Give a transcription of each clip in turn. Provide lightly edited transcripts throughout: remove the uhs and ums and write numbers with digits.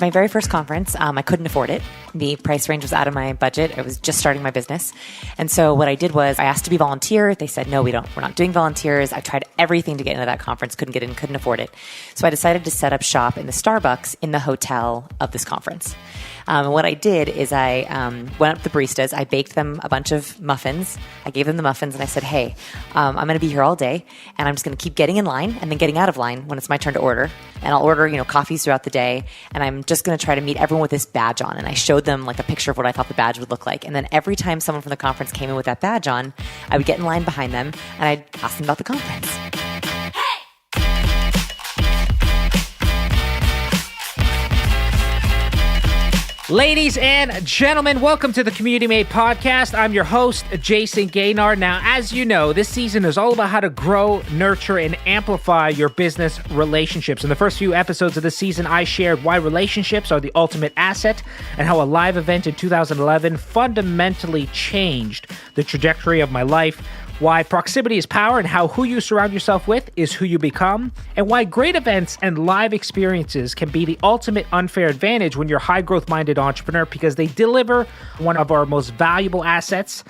My very first conference, I couldn't afford it. The price range was out of my budget. I was just starting my business. And so what I did was I asked to be volunteer. They said, no, we're not doing volunteers. I tried everything to get into that conference, couldn't get in, couldn't afford it. So I decided to set up shop in the Starbucks in the hotel of this conference. And what I did is I went up to the baristas. I baked them a bunch of muffins. I gave them the muffins and I said, hey, I'm going to be here all day and I'm just going to keep getting in line and then getting out of line when it's my turn to order. And I'll order, coffees throughout the day. And I'm just going to try to meet everyone with this badge on. And I showed them like a picture of what I thought the badge would look like. And then every time someone from the conference came in with that badge on, I would get in line behind them and I'd ask them about the conference. Ladies and gentlemen, welcome to the Community Made Podcast. I'm your host, Jason Gaynard. Now, as you know, this season is all about how to grow, nurture, and amplify your business relationships. In the first few episodes of this season, I shared why relationships are the ultimate asset and how a live event in 2011 fundamentally changed the trajectory of my life, why proximity is power and how who you surround yourself with is who you become, and why great events and live experiences can be the ultimate unfair advantage when you're a high-growth-minded entrepreneur because they deliver one of our most valuable assets,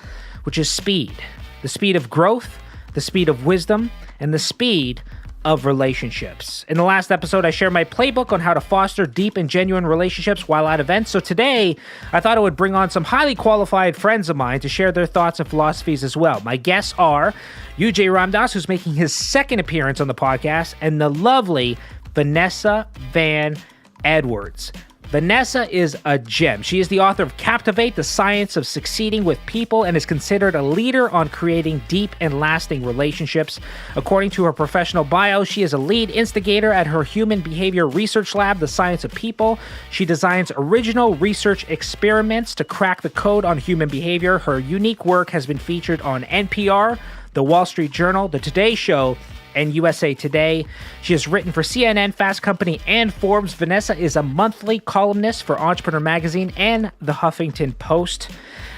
which is speed. The speed of growth, the speed of wisdom, and the speed of relationships. In the last episode, I shared my playbook on how to foster deep and genuine relationships while at events. So today, I thought I would bring on some highly qualified friends of mine to share their thoughts and philosophies as well. My guests are UJ Ramdas, who's making his second appearance on the podcast, and the lovely Vanessa Van Edwards. Vanessa is a gem. She is the author of Captivate, the Science of Succeeding with People, and is considered a leader on creating deep and lasting relationships. According to her professional bio, she is a lead instigator at her human behavior research lab, The Science of People. She designs original research experiments to crack the code on human behavior. Her unique work has been featured on NPR, The Wall Street Journal, The Today Show, and USA Today. She has written for CNN, Fast Company, and Forbes. Vanessa is a monthly columnist for Entrepreneur Magazine and The Huffington Post.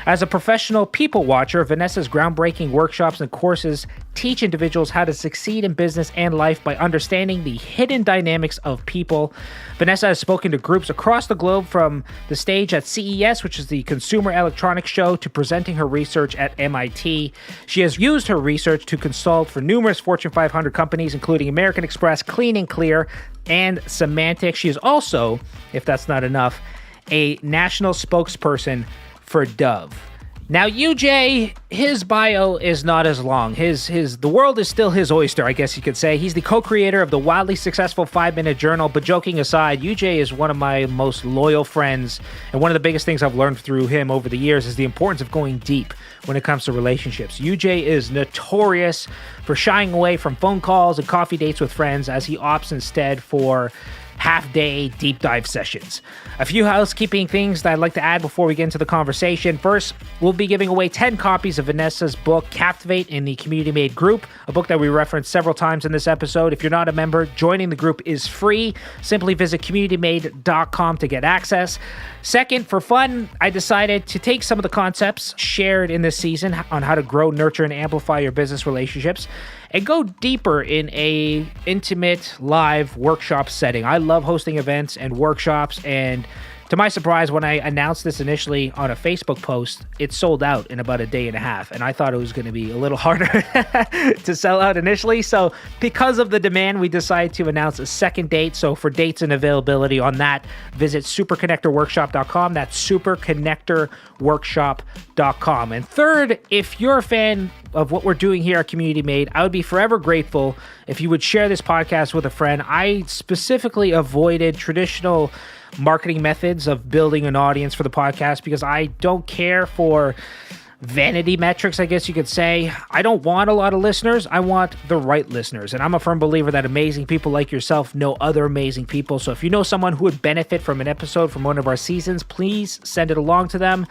As a professional people watcher, Vanessa's groundbreaking workshops and courses teach individuals how to succeed in business and life by understanding the hidden dynamics of people. Vanessa has spoken to groups across the globe, from the stage at CES, which is the Consumer Electronics Show, to presenting her research at MIT. She has used her research to consult for numerous Fortune 500 companies, including American Express, Clean and Clear, and Symantec. She is also, if that's not enough, a national spokesperson for Dove. Now, UJ, his bio is not as long. The world is still his oyster, I guess you could say. He's the co-creator of the wildly successful 5-Minute Journal, but joking aside, UJ is one of my most loyal friends, and one of the biggest things I've learned through him over the years is the importance of going deep when it comes to relationships. UJ is notorious for shying away from phone calls and coffee dates with friends, as he opts instead for half-day deep dive sessions. A few housekeeping things that I'd like to add before we get into the conversation. First, we'll be giving away 10 copies of Vanessa's book, Captivate, in the Community Made group, a book that we referenced several times in this episode. If you're not a member, joining the group is free. Simply visit communitymade.com to get access. Second, for fun, I decided to take some of the concepts shared in this season on how to grow, nurture, and amplify your business relationships and go deeper in a intimate live workshop setting. I love hosting events and workshops, and to my surprise, when I announced this initially on a Facebook post, it sold out in about a day and a half, and I thought it was going to be a little harder to sell out initially. So because of the demand, we decided to announce a second date. So for dates and availability on that, visit superconnectorworkshop.com. That's superconnectorworkshop.com. And third, if you're a fan of what we're doing here at Community Made, I would be forever grateful if you would share this podcast with a friend. I specifically avoided traditional marketing methods of building an audience for the podcast because I don't care for vanity metrics, I guess you could say. I don't want a lot of listeners. I want the right listeners. And I'm a firm believer that amazing people like yourself know other amazing people. So if you know someone who would benefit from an episode from one of our seasons, please send it along to them.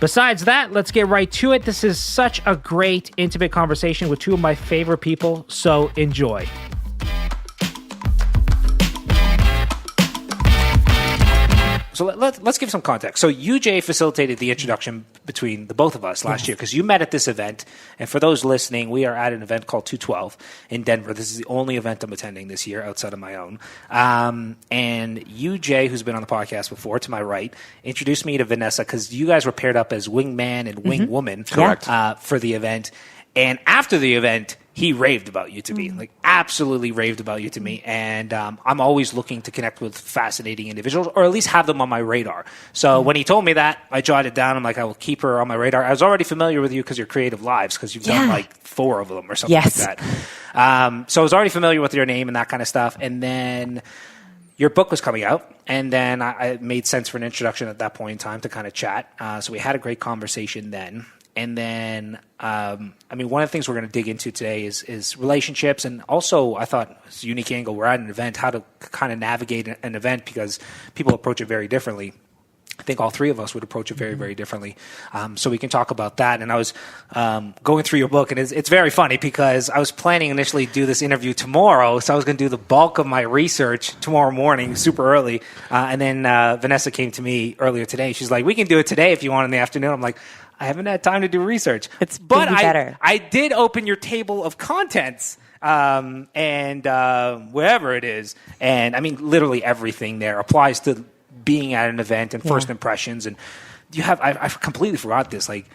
Besides that, let's get right to it. This is such a great, intimate conversation with two of my favorite people, so enjoy. So let's give some context. So UJ facilitated the introduction between the both of us last year because you met at this event. And for those listening, we are at an event called 212 in Denver. This is the only event I'm attending this year outside of my own. And UJ, who's been on the podcast before, to my right, introduced me to Vanessa because you guys were paired up as wingman and wingwoman for the event. And after the event, he raved about you to me, like absolutely raved about you to me. And I'm always looking to connect with fascinating individuals or at least have them on my radar. So when he told me that, I jotted it down. I'm like, I will keep her on my radar. I was already familiar with you because you're Creative Lives because you've done like 4 of them or something like that. So I was already familiar with your name and that kind of stuff. And then your book was coming out. And then it made sense for an introduction at that point in time to kind of chat. So we had a great conversation then. And then, one of the things we're going to dig into today is relationships. And also, I thought it's a unique angle. We're at an event, how to kind of navigate an event because people approach it very differently. I think all 3 of us would approach it very, very differently. So we can talk about that. And I was going through your book, and it's very funny because I was planning initially to do this interview tomorrow. So I was going to do the bulk of my research tomorrow morning, super early. And then Vanessa came to me earlier today. She's like, we can do it today if you want in the afternoon. I'm like, I haven't had time to do research. But I did open your table of contents and wherever it is. And I mean, literally everything there applies to being at an event and first impressions. And you have, I completely forgot this. Like,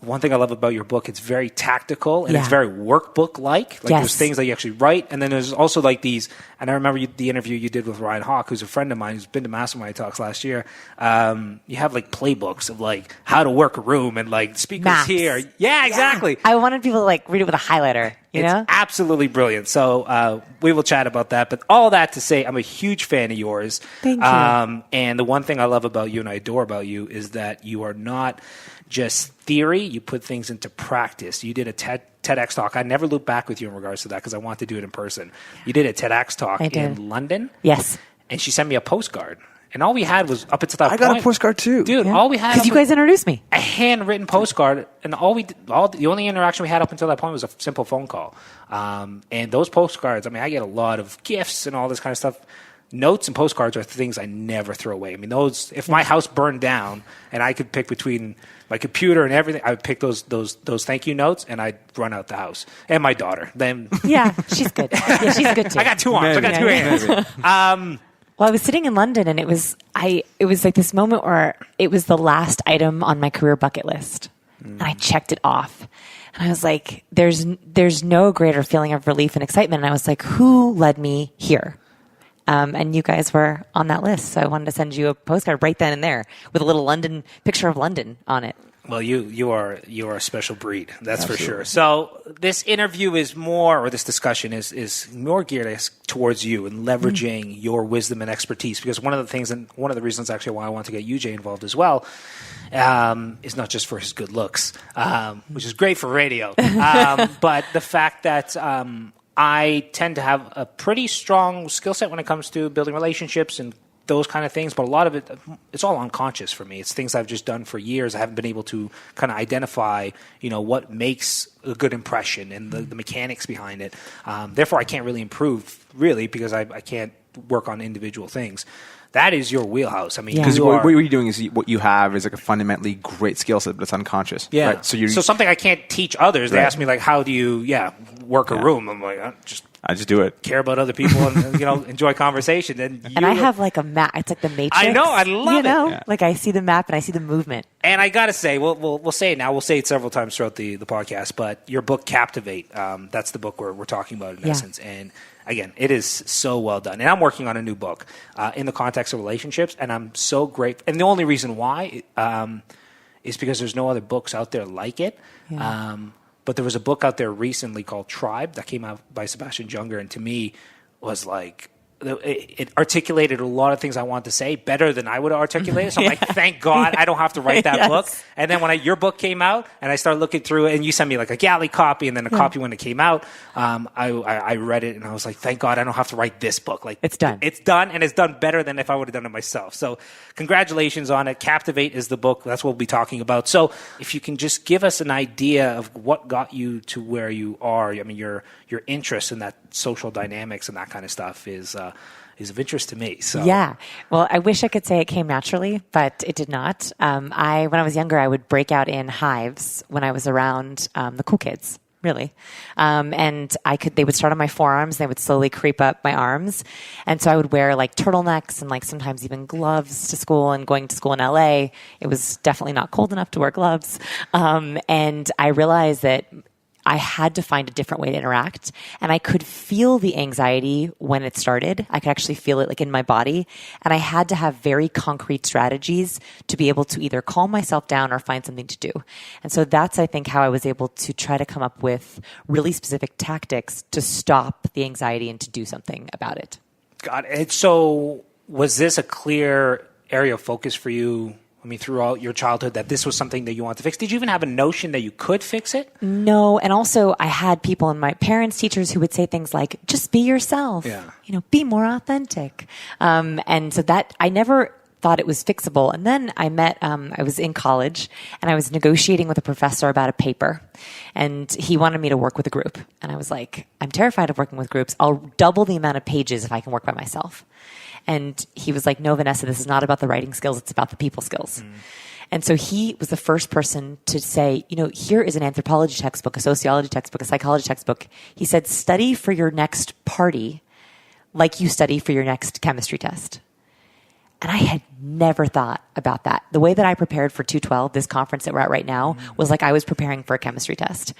one thing I love about your book, it's very tactical and it's very workbook-like. Like there's things that you actually write. And then there's also like these, and I remember the interview you did with Ryan Hawk, who's a friend of mine who's been to Mastermind Talks last year. You have like playbooks of like how to work a room and like speakers Maps. here. Yeah, exactly. I wanted people to like read it with a highlighter, you know? It's absolutely brilliant. So we will chat about that. But all that to say, I'm a huge fan of yours. Thank you. And the one thing I love about you and I adore about you is that you are not just theory, you put things into practice. You did a TEDx talk. I never loop back with you in regards to that because I want to do it in person. You did a TEDx talk in London. Yes. And she sent me a postcard. And all we had was up until that point. I got a postcard too. Dude, all we had. Because you guys introduced me. A handwritten postcard. And the only interaction we had up until that point was a simple phone call. And those postcards, I mean, I get a lot of gifts and all this kind of stuff. Notes and postcards are things I never throw away. I mean, those, if my house burned down and I could pick between my computer and everything, I would pick those thank you notes and I'd run out the house. And my daughter. Then yeah, she's good. Yeah, she's good too. I got 2 arms. I got 2 hands. Well, I was sitting in London and it was like this moment where it was the last item on my career bucket list. And I checked it off. And I was like, there's no greater feeling of relief and excitement. And I was like, who led me here? And you guys were on that list. So I wanted to send you a postcard right then and there with a little picture of London on it. Well, you are a special breed. That's Absolutely. For sure. So this interview is more, or this discussion is more geared towards you and leveraging your wisdom and expertise. Because one of the things, and one of the reasons actually why I want to get UJ involved as well, is not just for his good looks, which is great for radio, but the fact that I tend to have a pretty strong skill set when it comes to building relationships and those kind of things, but a lot of it, it's all unconscious for me. It's things I've just done for years. I haven't been able to kind of identify, what makes a good impression and the mechanics behind it. Therefore, I can't really improve, because I can't work on individual things. That is your wheelhouse. I mean, because what you're doing is what you have is like a fundamentally great skill set, but it's unconscious. Yeah. Right? So something I can't teach others. They ask me like, how do you, work a room? I'm like, I just do it. Care about other people and enjoy conversation. And I have like a map. It's like the Matrix. I know. I love it. Yeah. Like I see the map and I see the movement. And I gotta say, we'll say it now. We'll say it several times throughout the podcast. But your book, Captivate, that's the book we're talking about in essence. And again, it is so well done. And I'm working on a new book in the context of relationships, and I'm so grateful. And the only reason why is because there's no other books out there like it. Yeah. But there was a book out there recently called Tribe that came out by Sebastian Junger, and to me was like, it articulated a lot of things I want to say better than I would have articulated. So I'm like, thank God I don't have to write that book. And then when your book came out and I started looking through it and you sent me like a galley copy and then a copy when it came out, I read it and I was like, thank God I don't have to write this book. Like it's done. It's done, and it's done better than if I would have done it myself. So congratulations on it. Captivate is the book. That's what we'll be talking about. So if you can just give us an idea of what got you to where you are. I mean, your interest in that social dynamics and that kind of stuff is is of interest to me. So Yeah. Well, I wish I could say it came naturally, but it did not. When I was younger, I would break out in hives when I was around the cool kids. Really. And they would start on my forearms, and they would slowly creep up my arms. And so I would wear like turtlenecks and like sometimes even gloves to school. And going to school in LA, it was definitely not cold enough to wear gloves. And I realized that I had to find a different way to interact. And I could feel the anxiety when it started. I could actually feel it like in my body. And I had to have very concrete strategies to be able to either calm myself down or find something to do. And so that's, I think, how I was able to try to come up with really specific tactics to stop the anxiety and to do something about it. Got it. So was this a clear area of focus for you? I mean, throughout your childhood, that this was something that you wanted to fix? Did you even have a notion that you could fix it? No. And also, I had people and my parents, teachers who would say things like, just be yourself, be more authentic. And so that I never thought it was fixable. And then I was in college and I was negotiating with a professor about a paper, and he wanted me to work with a group. And I was like, I'm terrified of working with groups. I'll double the amount of pages if I can work by myself. And he was like, no, Vanessa, this is not about the writing skills. It's about the people skills. And so he was the first person to say, here is an anthropology textbook, a sociology textbook, a psychology textbook. He said, study for your next party like you study for your next chemistry test. And I had never thought about that. The way that I prepared for 212, this conference that we're at right now, was like I was preparing for a chemistry test.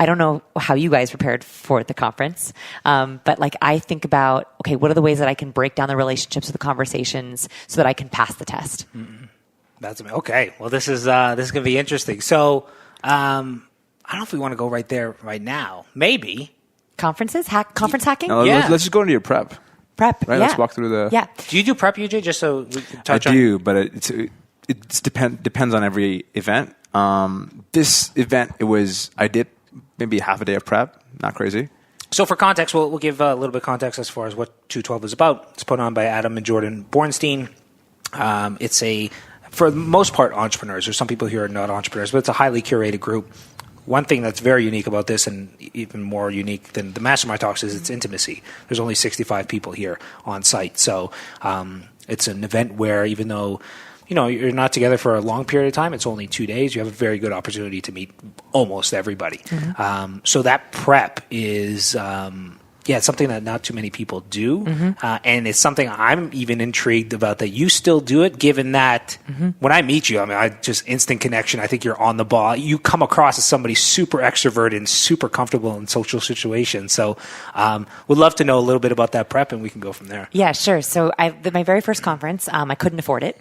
I don't know how you guys prepared for the conference, but like I think about, okay, what are the ways that I can break down the relationships with the conversations so that I can pass the test? That's okay. Well, this is going to be interesting. So I don't know if we want to go right there right now. Maybe. Conference hacking? No, Yeah. let's just go into your prep. Prep, Right, yeah. let's walk through the... Yeah. Do you do prep, UJ, just so we can touch on? I do, but it depends on every event. This event, I did maybe half a day of prep. Not crazy. So for context, we'll give a little bit of context as far as what 212 is about. It's put on by Adam and Jordan Bornstein. It's for the most part, entrepreneurs. There's some people here who are not entrepreneurs, but it's a highly curated group. One thing that's very unique about this, and even more unique than the mastermind talks, is its intimacy. There's only 65 people here on site. So it's an event where even though you're not together for a long period of time, it's only 2 days, you have a very good opportunity to meet almost everybody. So that prep is it's something that not too many people do. And it's something I'm even intrigued about that you still do it, given that when I meet you, I just instant connection. I think you're on the ball. You come across as somebody super extroverted and super comfortable in social situations. So would love to know a little bit about that prep, and we can go from there. Yeah, sure. So my very first conference, I couldn't afford it.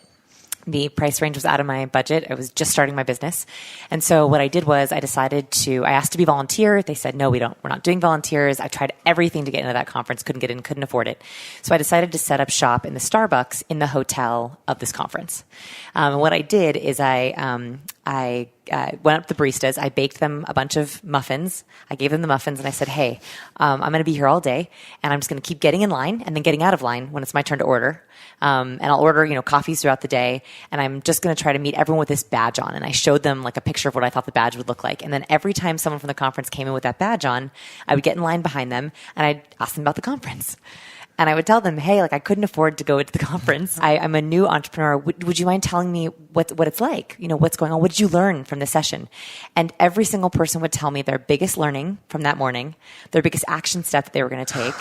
The price range was out of my budget. I was just starting my business. And so what I did was I asked to be volunteer. They said, no, we're not doing volunteers. I tried everything to get into that conference, couldn't get in, couldn't afford it. So I decided to set up shop in the Starbucks in the hotel of this conference. And what I did is I went up to the baristas. I baked them a bunch of muffins. I gave them the muffins and I said, hey, I'm going to be here all day and I'm just going to keep getting in line and then getting out of line when it's my turn to order. And I'll order, coffees throughout the day. And I'm just going to try to meet everyone with this badge on. And I showed them like a picture of what I thought the badge would look like. And then every time someone from the conference came in with that badge on, I would get in line behind them and I'd ask them about the conference. And I would tell them, hey, I couldn't afford to go to the conference. I'm a new entrepreneur. Would you mind telling me what it's like? What's going on? What did you learn from the session? And every single person would tell me their biggest learning from that morning, their biggest action step that they were going to take,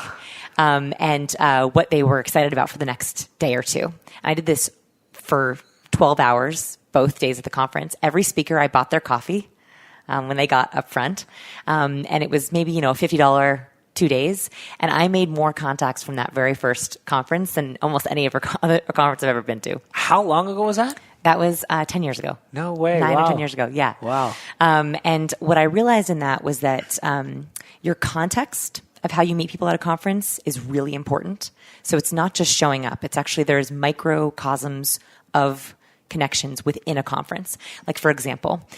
and what they were excited about for the next day or two. And I did this for 12 hours, both days at the conference. Every speaker, I bought their coffee when they got up front. And it was maybe, a $50 2 days. And I made more contacts from that very first conference than almost any other conference I've ever been to. How long ago was that? That was 10 years ago. No way. 9 wow. or 10 years ago. Yeah. Wow. And what I realized in that was that your context of how you meet people at a conference is really important. So it's not just showing up. It's actually, there's microcosms of connections within a conference. Like, for example,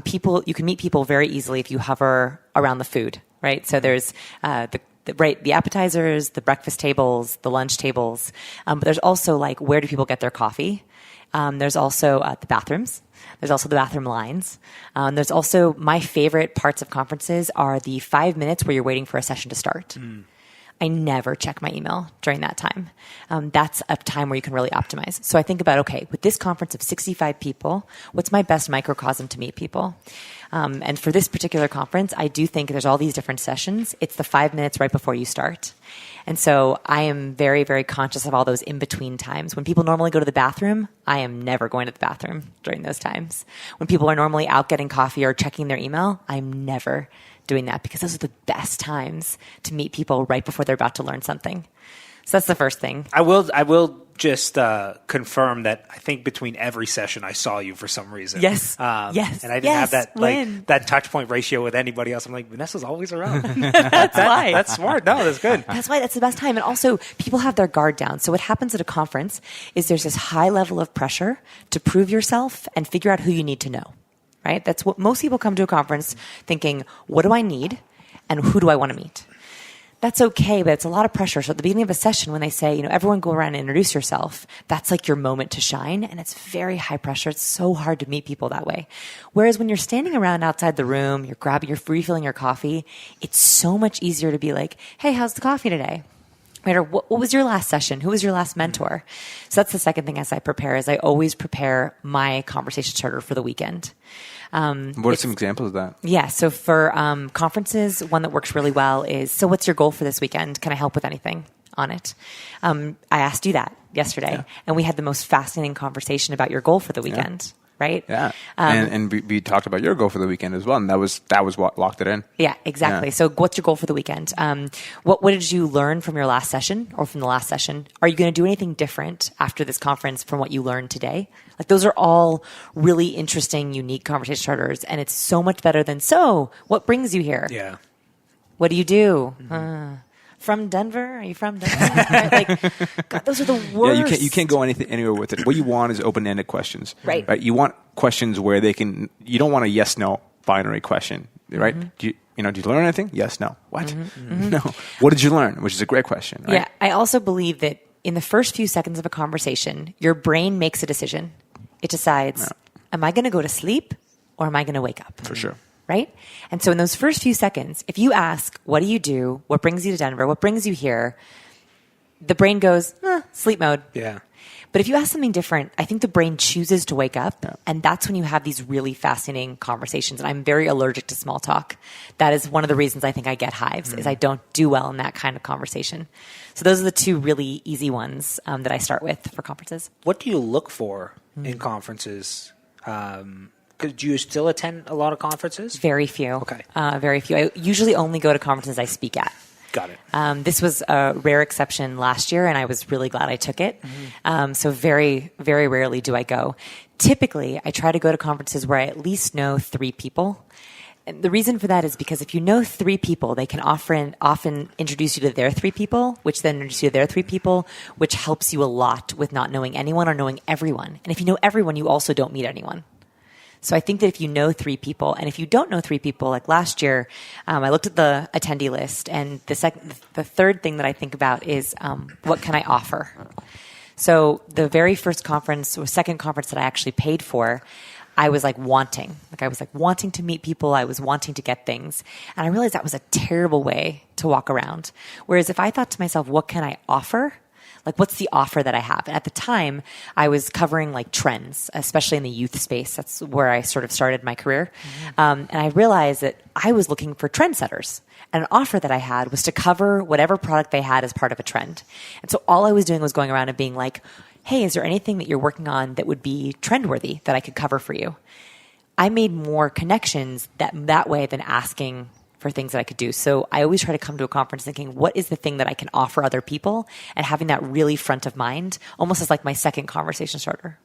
you can meet people very easily if you hover around the food, right? So there's the appetizers, the breakfast tables, the lunch tables. But there's also where do people get their coffee? There's also the bathrooms. There's also the bathroom lines. There's also, my favorite parts of conferences are the 5 minutes where you're waiting for a session to start. I never check my email during that time. That's a time where you can really optimize. So I think about, okay, with this conference of 65 people, what's my best microcosm to meet people? And for this particular conference, I do think there's all these different sessions. It's the 5 minutes right before you start. And so I am very, very conscious of all those in-between times. When people normally go to the bathroom, I am never going to the bathroom during those times. When people are normally out getting coffee or checking their email, I'm never doing that, because those are the best times to meet people right before they're about to learn something. So that's the first thing. I will just confirm that I think between every session I saw you for some reason. Yes. Yes. And I didn't have that touch point ratio with anybody else. I'm like, Vanessa's always around. That's why. That's smart. No, that's good. That's why. That's the best time. And also, people have their guard down. So what happens at a conference is there's this high level of pressure to prove yourself and figure out who you need to know. Right? That's what most people come to a conference thinking, what do I need and who do I want to meet? That's okay, but it's a lot of pressure. So at the beginning of a session, when they say, everyone go around and introduce yourself, that's like your moment to shine. And it's very high pressure. It's so hard to meet people that way. Whereas when you're standing around outside the room, you're refilling your coffee, it's so much easier to be like, hey, how's the coffee today? Right? Or what was your last session? Who was your last mentor? So that's the second thing as I prepare, is I always prepare my conversation starter for the weekend. What are some examples of that? Yeah. So for conferences, one that works really well is, so what's your goal for this weekend? Can I help with anything on it? I asked you that yesterday, and we had the most fascinating conversation about your goal for the weekend. Right? Yeah. And we talked about your goal for the weekend as well, and that was what locked it in. Yeah, exactly. Yeah. So what's your goal for the weekend? What did you learn from your last session or from the last session? Are you going to do anything different after this conference from what you learned today? Like, those are all really interesting, unique conversation starters, and it's so much better than, so what brings you here? Yeah. What do you do? From Denver? Are you from Denver? Right? Like, God, those are the worst. Yeah, you can't go anywhere with it. What you want is open-ended questions. Right. You want questions where you don't want a yes/no binary question, right? Mm-hmm. Did you learn anything? Yes, no. What? Mm-hmm. No. What did you learn? Which is a great question, right? Yeah. I also believe that in the first few seconds of a conversation, your brain makes a decision. It decides, am I going to go to sleep or am I going to wake up? For sure. Right? And so in those first few seconds, if you ask, what do you do? What brings you to Denver? What brings you here? The brain goes, sleep mode. Yeah. But if you ask something different, I think the brain chooses to wake up. Yeah. And that's when you have these really fascinating conversations. And I'm very allergic to small talk. That is one of the reasons I think I get hives, is I don't do well in that kind of conversation. So those are the two really easy ones that I start with for conferences. What do you look for in conferences? Do you still attend a lot of conferences? Very few. Okay. Very few. I usually only go to conferences I speak at. Got it. This was a rare exception last year, and I was really glad I took it. So very, very rarely do I go. Typically, I try to go to conferences where I at least know 3 people. And the reason for that is because if you know 3 people, they can often introduce you to their 3 people, which then introduce you to their 3 people, which helps you a lot with not knowing anyone or knowing everyone. And if you know everyone, you also don't meet anyone. So I think that if you know 3 people, and if you don't know 3 people, like last year, I looked at the attendee list, and the third thing that I think about is what can I offer? So the very first conference or second conference that I actually paid for, I was wanting to meet people. I was wanting to get things. And I realized that was a terrible way to walk around. Whereas if I thought to myself, what can I offer? What's the offer that I have? And at the time, I was covering trends, especially in the youth space. That's where I sort of started my career. And I realized that I was looking for trendsetters. And an offer that I had was to cover whatever product they had as part of a trend. And so all I was doing was going around and being like, hey, is there anything that you're working on that would be trendworthy that I could cover for you? I made more connections that way than asking for things that I could do. So I always try to come to a conference thinking, what is the thing that I can offer other people? And having that really front of mind, almost as my second conversation starter.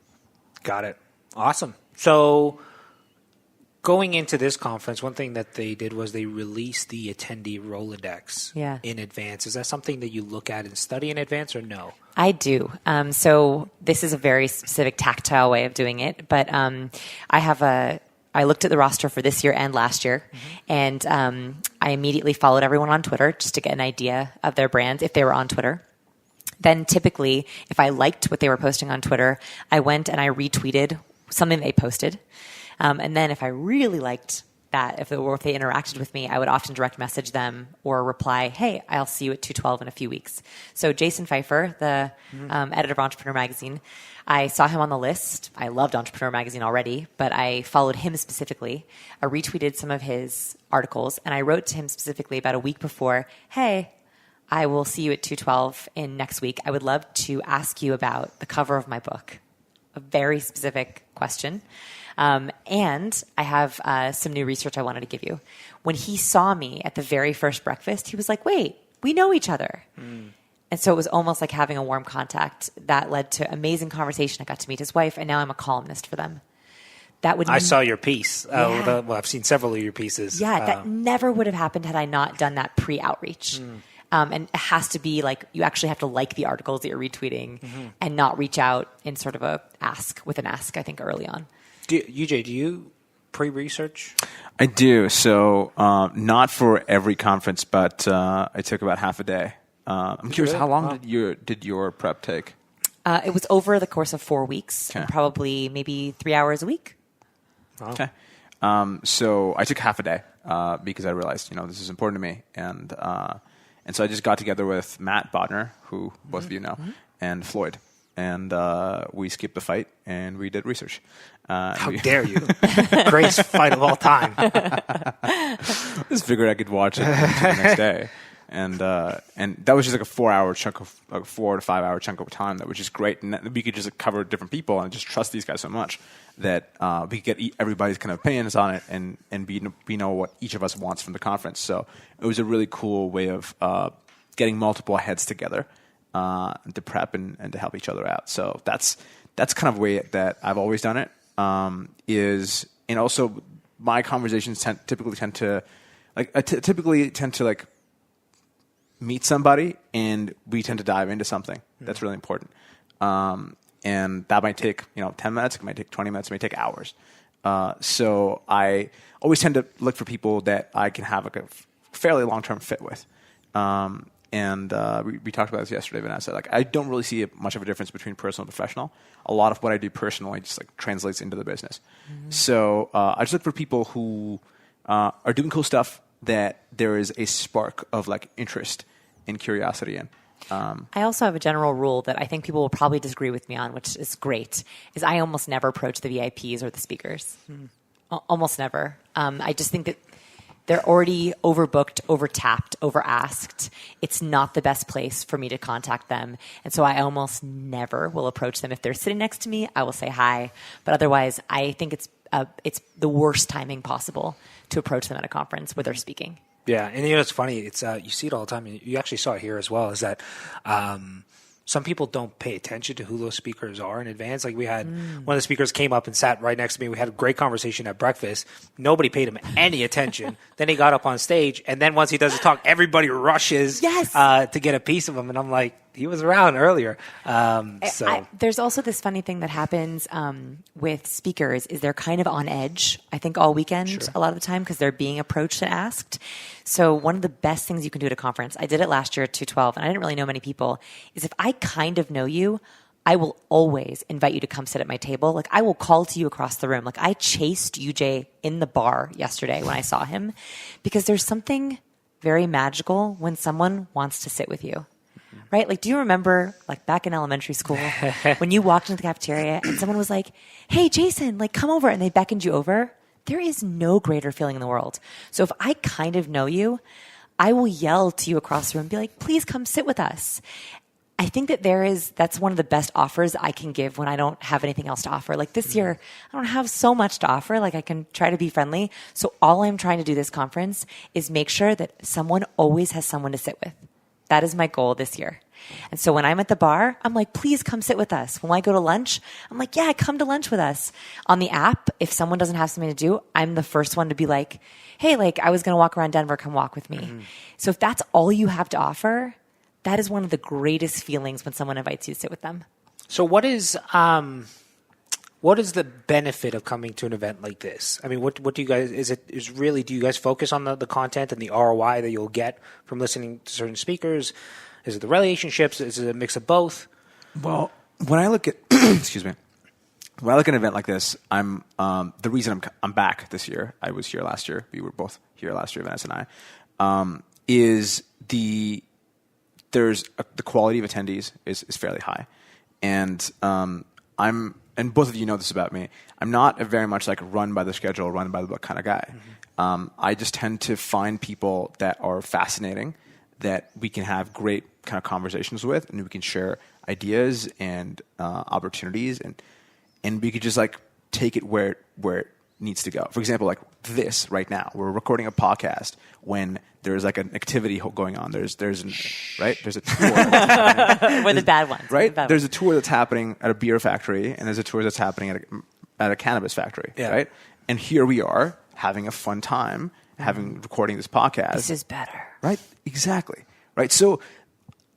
Got it. Awesome. So going into this conference, one thing that they did was they released the attendee Rolodex in advance. Is that something that you look at and study in advance, or no? I do. So this is a very specific tactile way of doing it, but I looked at the roster for this year and last year, and I immediately followed everyone on Twitter just to get an idea of their brand if they were on Twitter. Then typically, if I liked what they were posting on Twitter, I went and I retweeted something they posted. And then if I really liked that if they interacted with me, I would often direct message them or reply, hey, I'll see you at 212 in a few weeks. So Jason Pfeiffer, the editor of Entrepreneur Magazine, I saw him on the list. I loved Entrepreneur Magazine already, but I followed him specifically. I retweeted some of his articles, and I wrote to him specifically about a week before, hey, I will see you at 212 in next week. I would love to ask you about the cover of my book. A very specific question. And I have some new research I wanted to give you. When he saw me at the very first breakfast, he was like, wait, we know each other. And so it was almost like having a warm contact that led to amazing conversation. I got to meet his wife, and now I'm a columnist for them. I saw your piece. Well, I've seen several of your pieces. Yeah, that never would have happened had I not done that pre-outreach. And it has to be like you actually have to like the articles that you're retweeting and not reach out in sort of an ask, I think, early on. UJ, do you pre-research? I do. So not for every conference, but I took about half a day. I'm curious, how long did your prep take? It was over the course of 4 weeks, and probably maybe 3 hours a week. Wow. Okay. So I took half a day because I realized, this is important to me. And so I just got together with Matt Bodner, who both of you know, and Floyd. And we skipped the fight, and we did research. How dare you? Greatest fight of all time. Just figured I could watch it the next day. And that was just like a 4 hour chunk of, like 4 to 5 hour chunk of time that was just great. And we could just cover different people and just trust these guys so much that we could get everybody's kind of opinions on it and we know what each of us wants from the conference. So it was a really cool way of getting multiple heads together to prep and to help each other out. So that's kind of the way that I've always done it. And also my conversations typically tend to meet somebody and we tend to dive into something that's really important. And that might take 10 minutes, it might take 20 minutes, it may take hours. So I always tend to look for people that I can have like a fairly long-term fit with. And we talked about this yesterday, Vanessa. Like, I don't really see much of a difference between personal and professional. A lot of what I do personally just like translates into the business. So I just look for people who are doing cool stuff that there is a spark of like interest and curiosity in. I also have a general rule that I think people will probably disagree with me on, which is great, is I almost never approach the VIPs or the speakers. Almost never. I just think that they're already overbooked, overtapped, overasked. It's not the best place for me to contact them. And so I almost never will approach them. If they're sitting next to me, I will say hi. But otherwise, I think it's the worst timing possible to approach them at a conference where they're speaking. Yeah, and it's funny. It's you see it all the time. You actually saw it here as well. Is that some people don't pay attention to who those speakers are in advance. Like we had one of the speakers came up and sat right next to me. We had a great conversation at breakfast. Nobody paid him any attention. Then he got up on stage, and then once he does the talk, everybody rushes to get a piece of him. And I'm like, he was around earlier. There's also this funny thing that happens with speakers is they're kind of on edge, I think, all weekend a lot of the time because they're being approached and asked. So one of the best things you can do at a conference, I did it last year at 212, and I didn't really know many people, is if I kind of know you, I will always invite you to come sit at my table. Like I will call to you across the room. Like I chased UJ in the bar yesterday when I saw him because there's something very magical when someone wants to sit with you. Right? Like, do you remember, like, back in elementary school when you walked into the cafeteria and someone was like, hey, Jason, like, come over, and they beckoned you over? There is no greater feeling in the world. So if I kind of know you, I will yell to you across the room and be like, please come sit with us. I think that that's one of the best offers I can give when I don't have anything else to offer. Like this year, I don't have so much to offer. Like I can try to be friendly. So all I'm trying to do this conference is make sure that someone always has someone to sit with. That is my goal this year. And so when I'm at the bar, I'm like, please come sit with us. When I go to lunch, I'm like, yeah, come to lunch with us. On the app, if someone doesn't have something to do, I'm the first one to be like, hey, like I was going to walk around Denver, come walk with me. So if that's all you have to offer, that is one of the greatest feelings when someone invites you to sit with them. So what is the benefit of coming to an event like this? I mean, what do you guys, do you guys focus on the content and the ROI that you'll get from listening to certain speakers? Is it the relationships? Is it a mix of both? Well, when I look at, excuse me, when I look at an event like this, I'm the reason I'm back this year. I was here last year. We were both here last year, Vanessa and I. Is the quality of attendees is fairly high, and and both of you know this about me. I'm not a very much like run by the schedule, run by the book kind of guy. I just tend to find people that are fascinating, that we can have great kind of conversations with, and we can share ideas and opportunities, and we could just like take it where it needs to go. For example, like this right now, we're recording a podcast when there's like an activity going on. There's a tour. We're the bad ones. Right? There's a tour that's happening at a beer factory, and there's a tour that's happening at a cannabis factory. Yeah. Right? And here we are having a fun time, recording this podcast. This is better. Right? Exactly. Right? So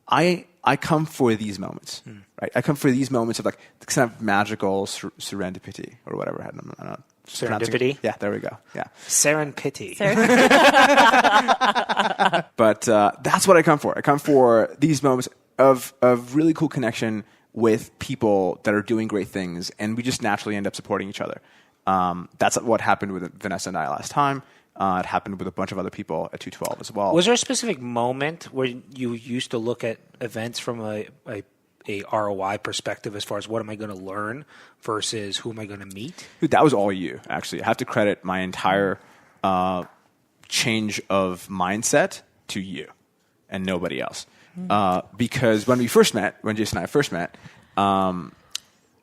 I come for these moments. Right? I come for these moments of like kind of magical serendipity or whatever. I don't know. Serendipity? Yeah, there we go. Yeah. Serendipity. But that's what I come for. I come for these moments of really cool connection with people that are doing great things, and we just naturally end up supporting each other. That's what happened with Vanessa and I last time. It happened with a bunch of other people at 212 as well. Was there a specific moment where you used to look at events from a ROI perspective as far as what am I going to learn versus who am I going to meet? Dude, that was all you, actually. I have to credit my entire change of mindset to you and nobody else. Because when Jason and I first met,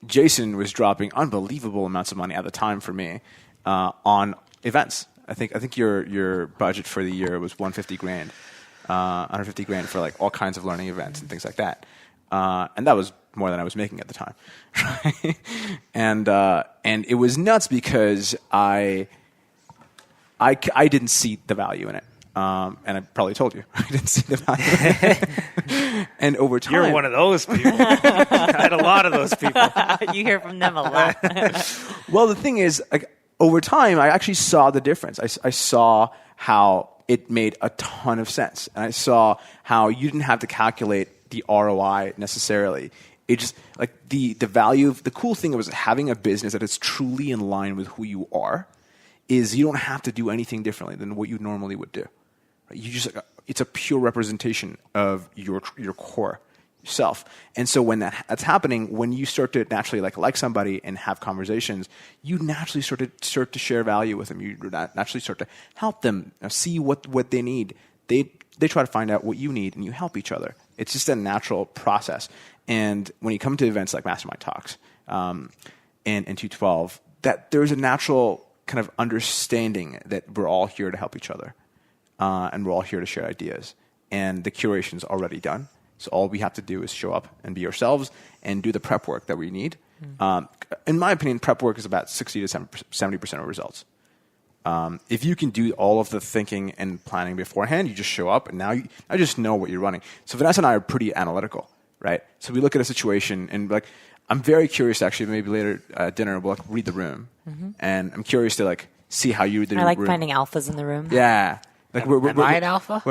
Jason was dropping unbelievable amounts of money at the time for me on events. I think your budget for the year was $150,000, $150,000 for like all kinds of learning events and things like that. And that was more than I was making at the time. And it was nuts because I didn't see the value in it. And I probably told you I didn't see the value in it. And over time, you're one of those people. I had a lot of those people. You hear from them a lot. Well, the thing is, like, over time, I actually saw the difference. I saw how it made a ton of sense. And I saw how you didn't have to calculate the ROI necessarily. It just, like, the value of the cool thing was having a business that is truly in line with who you are is you don't have to do anything differently than what you normally would do. You just, it's a pure representation of your core self. And so when that's happening, when you start to naturally like somebody and have conversations, you naturally start to share value with them. You naturally start to help them see what they need. They try to find out what you need, and you help each other. It's just a natural process. And when you come to events like Mastermind Talks and 212, that there's a natural kind of understanding that we're all here to help each other, and we're all here to share ideas. And the curation's already done. So all we have to do is show up and be ourselves and do the prep work that we need. In my opinion, prep work is about 60 to 70% of results. If you can do all of the thinking and planning beforehand, you just show up, and now I just know what you're running. So Vanessa and I are pretty analytical, right? So we look at a situation, and like, I'm very curious, actually, maybe later at dinner, we'll read the room. And I'm curious to like see how you read the room. I like finding alphas in the room. Yeah. Like am I an alpha?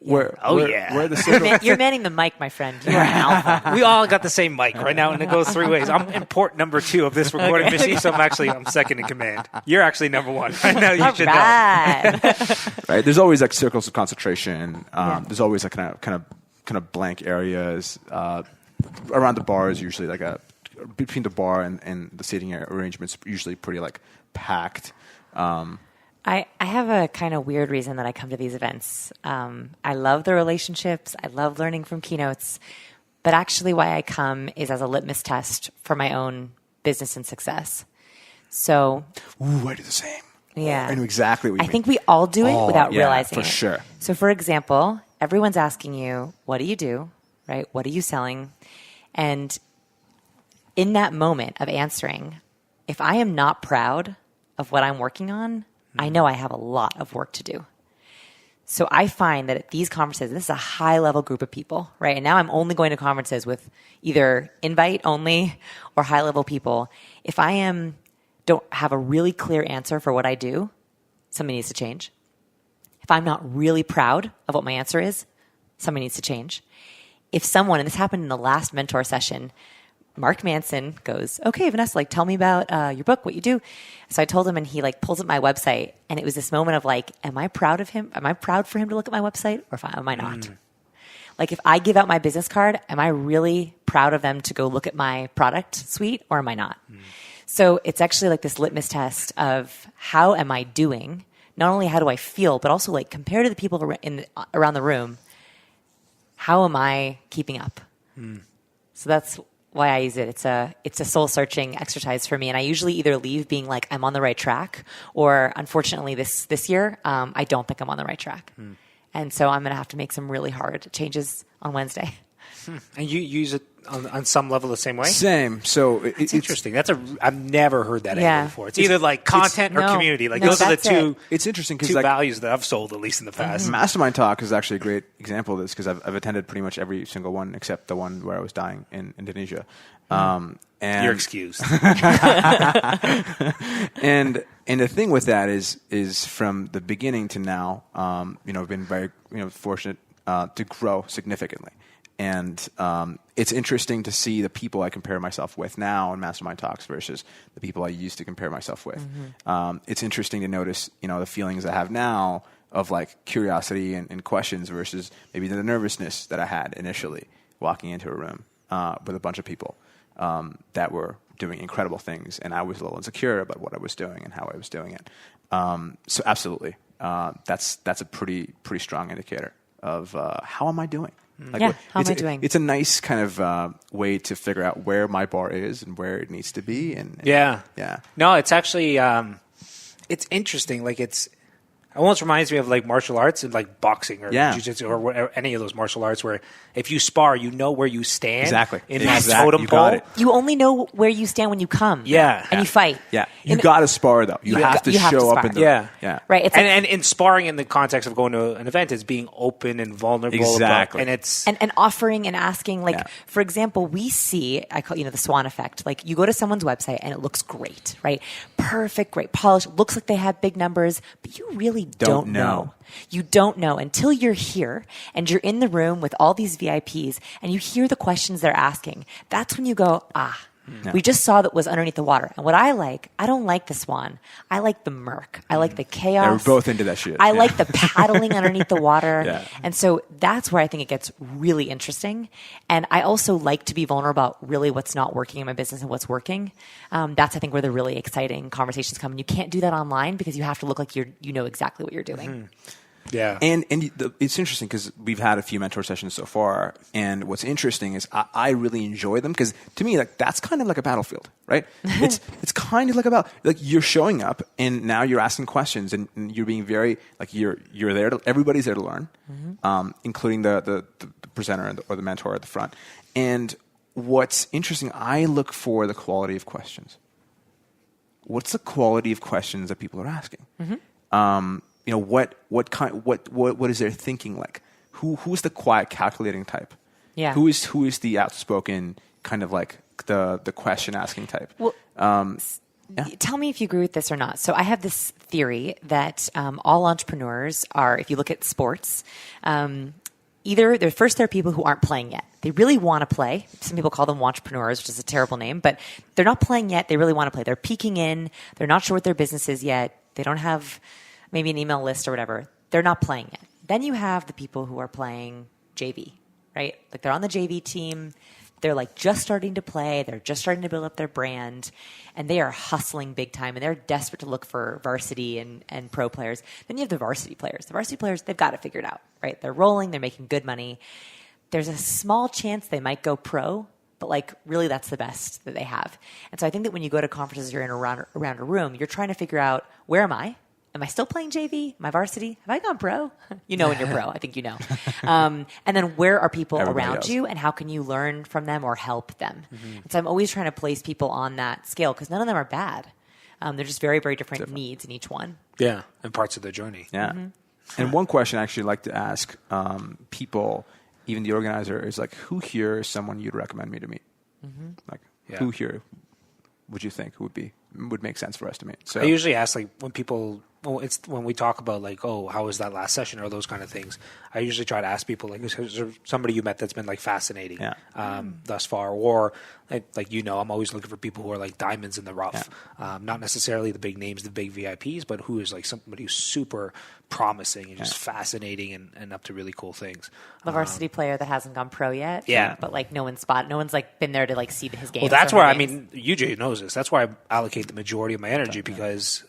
We're the signal. You're manning the mic, my friend. You're an alpha. We all got the same mic right now, and it goes three ways. I'm in port number 2 of this recording machine, so I'm second in command. You're actually number 1 right now. You should know. Right? There's always like circles of concentration. There's always like kind of blank areas around the bar. Is usually like between the bar and the seating arrangements usually pretty like packed. I have a kind of weird reason that I come to these events. I love the relationships. I love learning from keynotes. But actually why I come is as a litmus test for my own business and success. So, ooh, I do the same. Yeah. I know exactly what you mean. I think we all do it without realizing it. For sure. So for example, everyone's asking you, what do you do? Right? What are you selling? And in that moment of answering, if I am not proud of what I'm working on, I know I have a lot of work to do. So I find that at these conferences, this is a high-level group of people, right? And now I'm only going to conferences with either invite only or high-level people. If I don't have a really clear answer for what I do, something needs to change. If I'm not really proud of what my answer is, something needs to change. If someone, and this happened in the last mentor session, Mark Manson goes, okay, Vanessa, like, tell me about your book, what you do. So I told him, and he like pulls up my website, and it was this moment of like, am I proud of him? Am I proud for him to look at my website, or am I not? Like, if I give out my business card, am I really proud of them to go look at my product suite, or am I not? So it's actually like this litmus test of how am I doing? Not only how do I feel, but also like compared to the people around the room, how am I keeping up? So that's why I use it. It's a soul searching exercise for me, and I usually either leave being like I'm on the right track, or unfortunately this year I don't think I'm on the right track, and so I'm going to have to make some really hard changes on Wednesday. And you use it on some level the same way? Same. So it's interesting. I've never heard that angle before. It's either like content or community. Like those are the two. It's interesting because two values that I've sold, at least in the past. Mastermind Talk is actually a great example of this because I've attended pretty much every single one except the one where I was dying in Indonesia. And you're excused. And the thing with that is from the beginning to now, I've been very fortunate to grow significantly. And it's interesting to see the people I compare myself with now in Mastermind Talks versus the people I used to compare myself with. It's interesting to notice, the feelings I have now of like curiosity and questions versus maybe the nervousness that I had initially walking into a room with a bunch of people that were doing incredible things, and I was a little insecure about what I was doing and how I was doing it. So absolutely, that's a pretty strong indicator of how am I doing. How am I doing? It's a nice kind of way to figure out where my bar is and where it needs to be. And yeah. No, it's actually it's interesting. Like it almost reminds me of like martial arts and like boxing or jiu-jitsu or whatever, any of those martial arts where if you spar, you know where you stand in that totem pole. You only know where you stand when you come. Yeah. And you fight. Yeah. You got to spar, though. You have to show up in the... Yeah. Right. It's and in sparring in the context of going to an event is being open and vulnerable. Exactly. And it's... And offering and asking, like, for example, we see, I call the swan effect. Like, you go to someone's website and it looks great, right? Perfect, great polish. Looks like they have big numbers, but you really don't know. You don't know until you're here and you're in the room with all these VIPs and you hear the questions they're asking. That's when you go, we just saw that was underneath the water. And what I don't like the swan. I like the murk. I like the chaos. Yeah, we're both into that shit. I like the paddling underneath the water. Yeah. And so that's where I think it gets really interesting. And I also like to be vulnerable about really what's not working in my business and what's working. That's, I think, where the really exciting conversations come. And you can't do that online because you have to look like you know exactly what you're doing. Yeah. And it's interesting because we've had a few mentor sessions so far. And what's interesting is I really enjoy them because to me, like, that's kind of like a battlefield, right? It's kind of like you're showing up and now you're asking questions and you're being very, like, you're there everybody's there to learn, including the presenter or the mentor at the front. And what's interesting, I look for the quality of questions. What's the quality of questions that people are asking? What is their thinking like? Who's the quiet, calculating type? Yeah. Who is the outspoken kind of like the question asking type? Well, tell me if you agree with this or not. So I have this theory that all entrepreneurs are, if you look at sports, either there are people who aren't playing yet. They really want to play. Some people call them wantrepreneurs, which is a terrible name, but they're not playing yet. They really want to play. They're peeking in. They're not sure what their business is yet. They don't have maybe an email list or whatever. They're not playing yet. Then you have the people who are playing JV, right? Like they're on the JV team. They're like just starting to play. They're just starting to build up their brand and they are hustling big time and they're desperate to look for varsity and pro players. Then you have the varsity players. The varsity players, they've got it figured out, right? They're rolling. They're making good money. There's a small chance they might go pro, but like really that's the best that they have. And so I think that when you go to conferences, you're in around a room, you're trying to figure out, where am I? Am I still playing JV? Am I varsity? Have I gone pro? You know when you're pro. I think you know. And then where are people around you and how can you learn from them or help them? And so I'm always trying to place people on that scale because none of them are bad. They're just very, very different needs in each one. Yeah, and parts of their journey. Yeah. And one question I actually like to ask people, even the organizer, is like, who here is someone you'd recommend me to meet? Like, who here would you think would make sense for us to meet? So I usually ask like when people it's when we talk about like, oh, how was that last session or those kind of things, I usually try to ask people like, is there somebody you met that's been like fascinating thus far? Or like, I'm always looking for people who are like diamonds in the rough, not necessarily the big names, the big VIPs, but who is like somebody who's super promising and just fascinating and up to really cool things. The varsity player that hasn't gone pro yet. Yeah. But like no one's like been there to like see his games. Well, that's where, UJ knows this. That's where I allocate the majority of my energy because,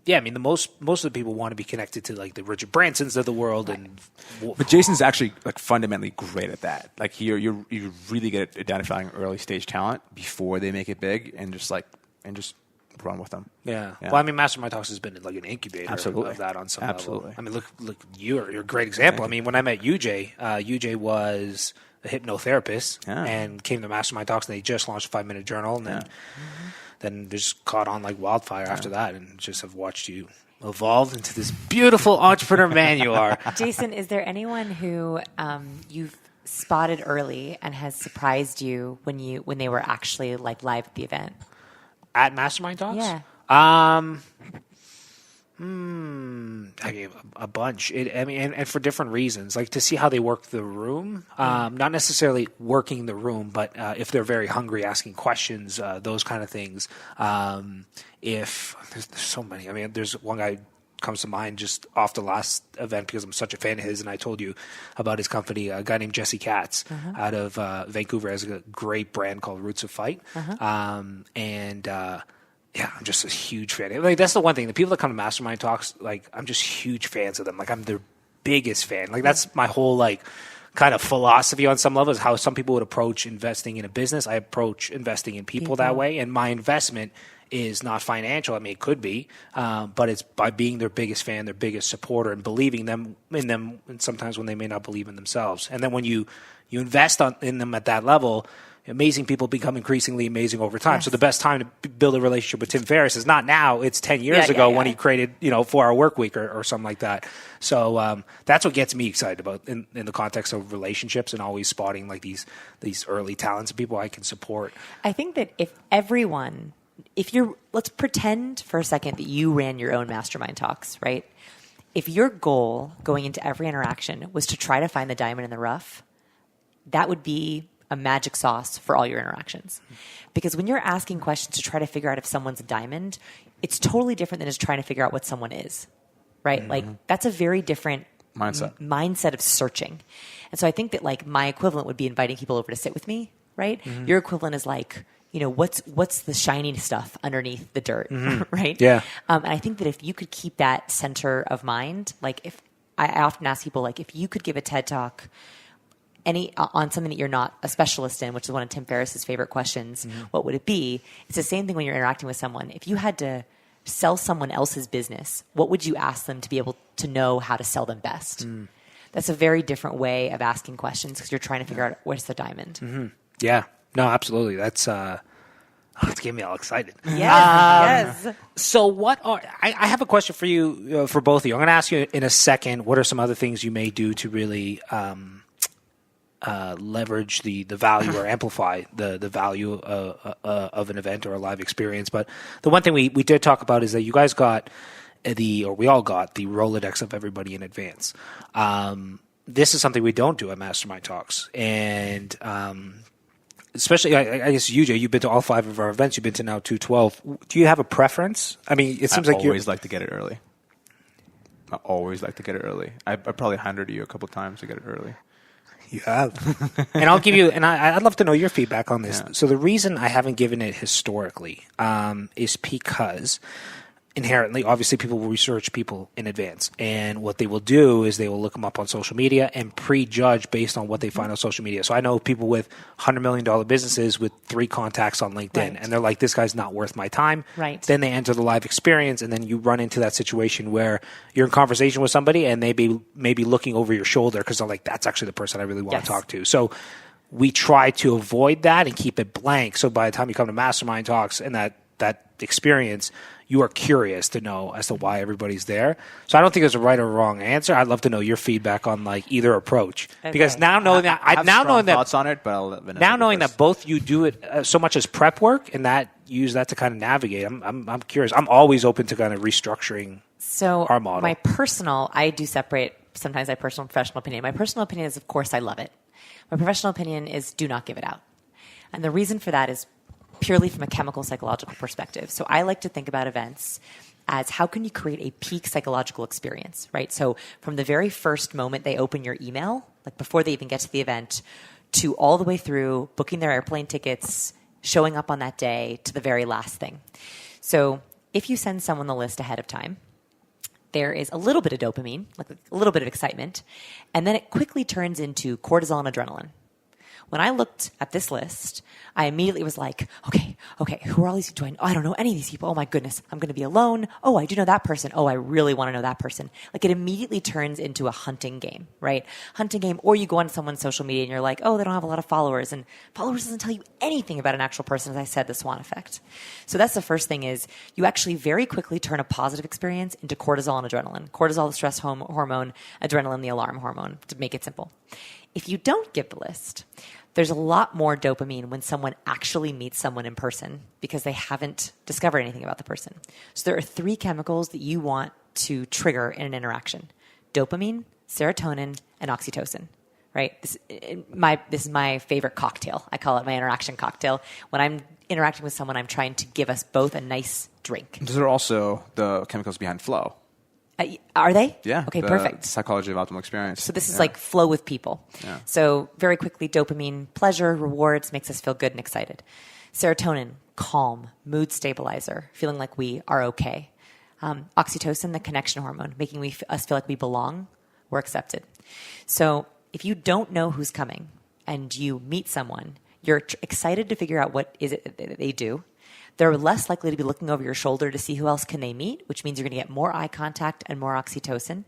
most of the people want to be connected to like the Richard Bransons of the world, but Jason's actually like fundamentally great at that. Like you're really good at identifying early stage talent before they make it big, and just run with them. Yeah. Well, Mastermind Talks has been like an incubator of that on some level. Look, you're a great example. When I met UJ, UJ was a hypnotherapist and came to Mastermind Talks, and they just launched a 5-minute journal, and then just caught on like wildfire after that, and just have watched you evolve into this beautiful entrepreneur man you are. Jason, is there anyone who you've spotted early and has surprised you when they were actually like live at the event? At Mastermind Talks? Yeah. I gave a bunch. And for different reasons, like to see how they work the room. Not necessarily working the room, but if they're very hungry, asking questions, those kind of things. If there's so many. There's one guy comes to mind just off the last event because I'm such a fan of his, and I told you about his company. A guy named Jesse Katz out of Vancouver has a great brand called Roots of Fight, I'm just a huge fan. Like that's the one thing. The people that come to Mastermind Talks, like I'm just huge fans of them. Like I'm their biggest fan. Like that's my whole like kind of philosophy on some level is how some people would approach investing in a business. I approach investing in people that way, and my investment is not financial. It could be, but it's by being their biggest fan, their biggest supporter, and believing in them, and sometimes when they may not believe in themselves. And then when you invest in them at that level, amazing people become increasingly amazing over time. Yes. So the best time to build a relationship with Tim Ferriss is not now. It's 10 years ago when he created, 4-Hour Work Week or something like that. So that's what gets me excited about in the context of relationships and always spotting like these early talents of people I can support. I think that let's pretend for a second that you ran your own Mastermind Talks, right? If your goal going into every interaction was to try to find the diamond in the rough, that would be a magic sauce for all your interactions. Because when you're asking questions to try to figure out if someone's a diamond, it's totally different than just trying to figure out what someone is, right? Mm-hmm. Like that's a very different mindset of searching. And so I think that like my equivalent would be inviting people over to sit with me, right? Mm-hmm. Your equivalent is like, what's the shiny stuff underneath the dirt, right? Yeah. And I think that if you could keep that center of mind, like if I often ask people, like if you could give a TED Talk on something that you're not a specialist in, which is one of Tim Ferriss's favorite questions, what would it be? It's the same thing when you're interacting with someone. If you had to sell someone else's business, what would you ask them to be able to know how to sell them best? That's a very different way of asking questions because you're trying to figure out where's the diamond. Mm-hmm. Yeah. No, absolutely. That's it's getting me all excited. Yes. So I have a question for you, for both of you. I'm going to ask you in a second, what are some other things you may do to really leverage the value or amplify the value of an event or a live experience. But the one thing we did talk about is that you guys got we all got the Rolodex of everybody in advance. This is something we don't do at Mastermind Talks. And especially, I guess, UJ, you've been to all 5 of our events. You've been to now 212. Do you have a preference? It seems like you always like to get it early. I always like to get it early. I probably handed you a couple times to get it early. You have. And I'll give you, and I'd love to know your feedback on this. Yeah. So the reason I haven't given it historically is because inherently, obviously, people will research people in advance. And what they will do is they will look them up on social media and prejudge based on what they find on social media. So I know people with $100 million businesses with 3 contacts on LinkedIn, right. And they're like, this guy's not worth my time. Right. Then they enter the live experience, and then you run into that situation where you're in conversation with somebody and they may be looking over your shoulder because they're like, that's actually the person I really want to talk to. So we try to avoid that and keep it blank. So by the time you come to Mastermind Talks and that experience, you are curious to know as to why everybody's there. So I don't think there's a right or wrong answer. I'd love to know your feedback on like either approach, because now knowing that I have thoughts on it, but I'll let Vanessa now knowing that both you do it so much as prep work, and that use that to kind of navigate? I'm curious. I'm always open to kind of restructuring our model. I do separate sometimes my personal and professional opinion. My personal opinion is, of course, I love it. My professional opinion is do not give it out. And the reason for that is purely from a chemical psychological perspective. So I like to think about events as how can you create a peak psychological experience, right? So from the very first moment they open your email, like before they even get to the event, to all the way through booking their airplane tickets, showing up on that day, to the very last thing. So if you send someone the list ahead of time, there is a little bit of dopamine, like a little bit of excitement, and then it quickly turns into cortisol and adrenaline. When I looked at this list, I immediately was like, okay, who are all these people? I don't know any of these people. Oh my goodness, I'm going to be alone. Oh, I do know that person. Oh, I really want to know that person. Like it immediately turns into a hunting game, right? Hunting game, or you go on someone's social media and you're like, oh, they don't have a lot of followers. And followers doesn't tell you anything about an actual person, as I said, the swan effect. So that's the first thing is you actually very quickly turn a positive experience into cortisol and adrenaline. Cortisol, the stress hormone, adrenaline, the alarm hormone, to make it simple. If you don't give the list, there's a lot more dopamine when someone actually meets someone in person because they haven't discovered anything about the person. So there are 3 chemicals that you want to trigger in an interaction: dopamine, serotonin, and oxytocin. Right? This is my favorite cocktail. I call it my interaction cocktail. When I'm interacting with someone, I'm trying to give us both a nice drink. Those are also the chemicals behind flow. Are they? Yeah. Okay, perfect. Psychology of optimal experience. So this is like flow with people. Yeah. So very quickly, dopamine, pleasure, rewards, makes us feel good and excited. Serotonin, calm, mood stabilizer, feeling like we are okay. Oxytocin, the connection hormone, making us feel like we belong, we're accepted. So if you don't know who's coming and you meet someone, you're excited to figure out what is it that they do. They're less likely to be looking over your shoulder to see who else can they meet, which means you're going to get more eye contact and more oxytocin.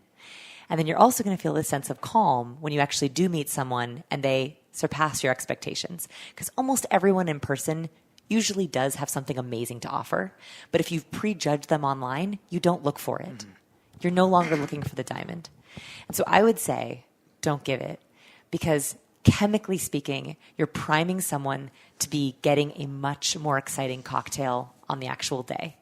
And then you're also going to feel this sense of calm when you actually do meet someone and they surpass your expectations. Because almost everyone in person usually does have something amazing to offer. But if you've prejudged them online, you don't look for it. You're no longer looking for the diamond. And so I would say, don't give it. Because chemically speaking, you're priming someone to be getting a much more exciting cocktail on the actual day.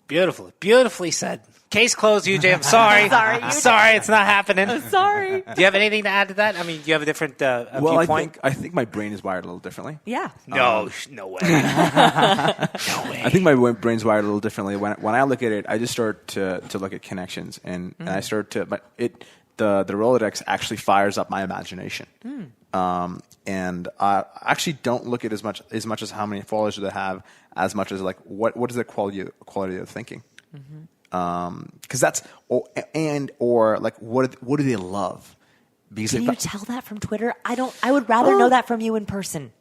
Beautifully said. Case closed, UJ. I'm sorry. Sorry, it's not happening. I'm sorry. Do you have anything to add to that? I mean, do you have a different viewpoint? I think my brain is wired a little differently. Yeah. No way. No way. I think my brain's wired a little differently. When I look at it, I just start to look at connections, and I start to the Rolodex actually fires up my imagination. And I actually don't look at as much as how many followers do they have, as much as like what is their quality of thinking. Because that's or like what do they love? Because Can you tell that from Twitter? I would rather know that from you in person.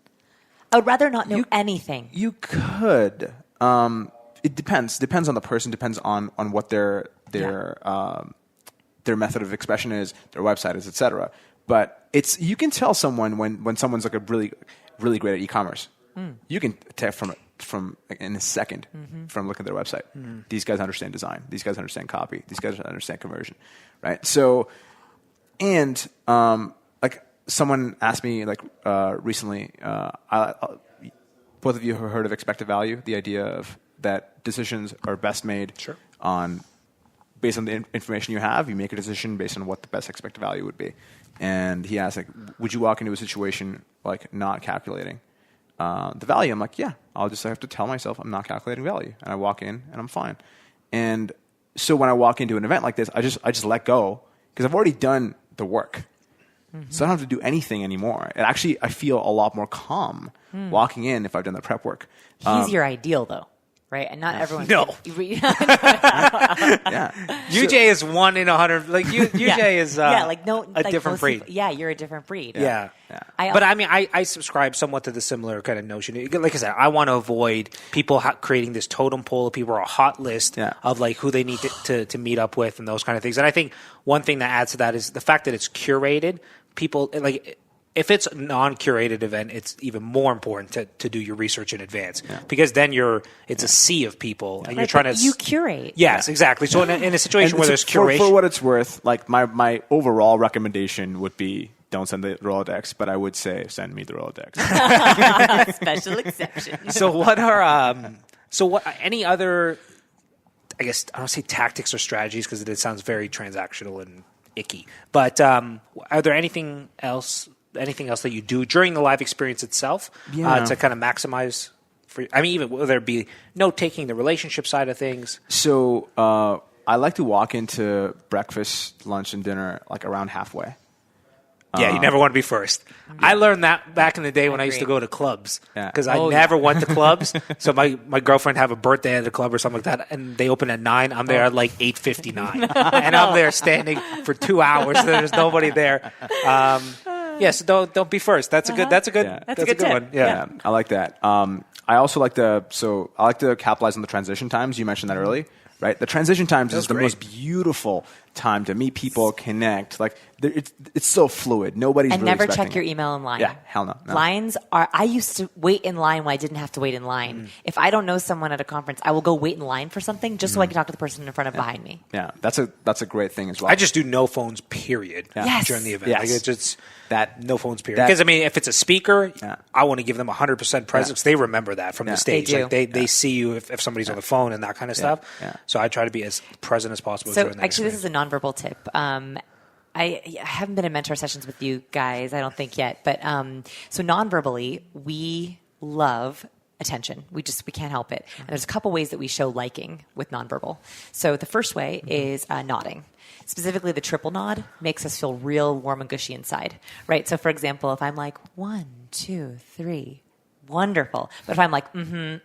I would rather not know anything. You could. It depends. Depends on the person. Depends on what their method of expression is, their website is, etc. But you can tell someone when someone's like a really, really great at e-commerce. You can tell from in a second from looking at their website. These guys understand design. These guys understand copy. These guys understand conversion, right? So, and like someone asked me like recently, both of you have heard of expected value, the idea of that decisions are best made based on the information you have. You make a decision based on what the best expected value would be. And he asked, like, would you walk into a situation like not calculating the value? I'm like, yeah, I have to tell myself I'm not calculating value, and I walk in and I'm fine. And so when I walk into an event like this, I just let go because I've already done the work, so I don't have to do anything anymore. And actually, I feel a lot more calm walking in if I've done the prep work. He's your ideal, though. Right, and not everyone. No. Yeah. UJ is 1 in 100. Like UJ is a different breed. You're a different breed. Yeah. But I mean, I subscribe somewhat to the similar kind of notion. Like I said, I want to avoid people creating this totem pole of people or a hot list of like who they need to meet up with and those kind of things. And I think one thing that adds to that is the fact that it's curated. People like. If it's a non-curated event, it's even more important to do your research in advance because then it's a sea of people and you're trying to... You curate. Yes, exactly. So in a situation where there's curation... For what it's worth, like my overall recommendation would be don't send the Rolodex, but I would say send me the Rolodex. Special exception. So what are any other, I guess I don't say tactics or strategies because it sounds very transactional and icky, but are there anything else that you do during the live experience itself to kind of maximize even whether it be note-taking, the relationship side of things? So I like to walk into breakfast, lunch, and dinner like around halfway. Yeah, you never want to be first. I learned that back in the day when I used to go to clubs because I never went to clubs. So my girlfriend have a birthday at a club or something like that, and they open at 9. I'm there at like 8:59, and I'm there standing for 2 hours. There's nobody there. Yes, don't be first. That's a good one. Yeah, I like that. I also like to capitalize on the transition times. You mentioned that early, right? The transition times is the most beautiful time to meet people, connect. Like it's so fluid. Nobody's and really never expecting check your email in line. Yeah, hell no. Lines are. I used to wait in line when I didn't have to wait in line. If I don't know someone at a conference, I will go wait in line for something just so I can talk to the person in front of behind me. Yeah, that's a great thing as well. I just do no phones, period, during the event. Yes. Like it's just that no phones, period. Because if it's a speaker, I want to give them 100% presence. They remember that from the stage. They do. Like they see you if somebody's on the phone and that kind of stuff. Yeah. So I try to be as present as possible. So during that actually, experience. this is a nonverbal tip. I haven't been in mentor sessions with you guys, I don't think yet. But so non-verbally, we love attention. We can't help it. And there's a couple ways that we show liking with nonverbal. So the first way is nodding. Specifically, the triple nod makes us feel real warm and gushy inside, right? So for example, if I'm like 1, 2, 3, wonderful. But if I'm like, that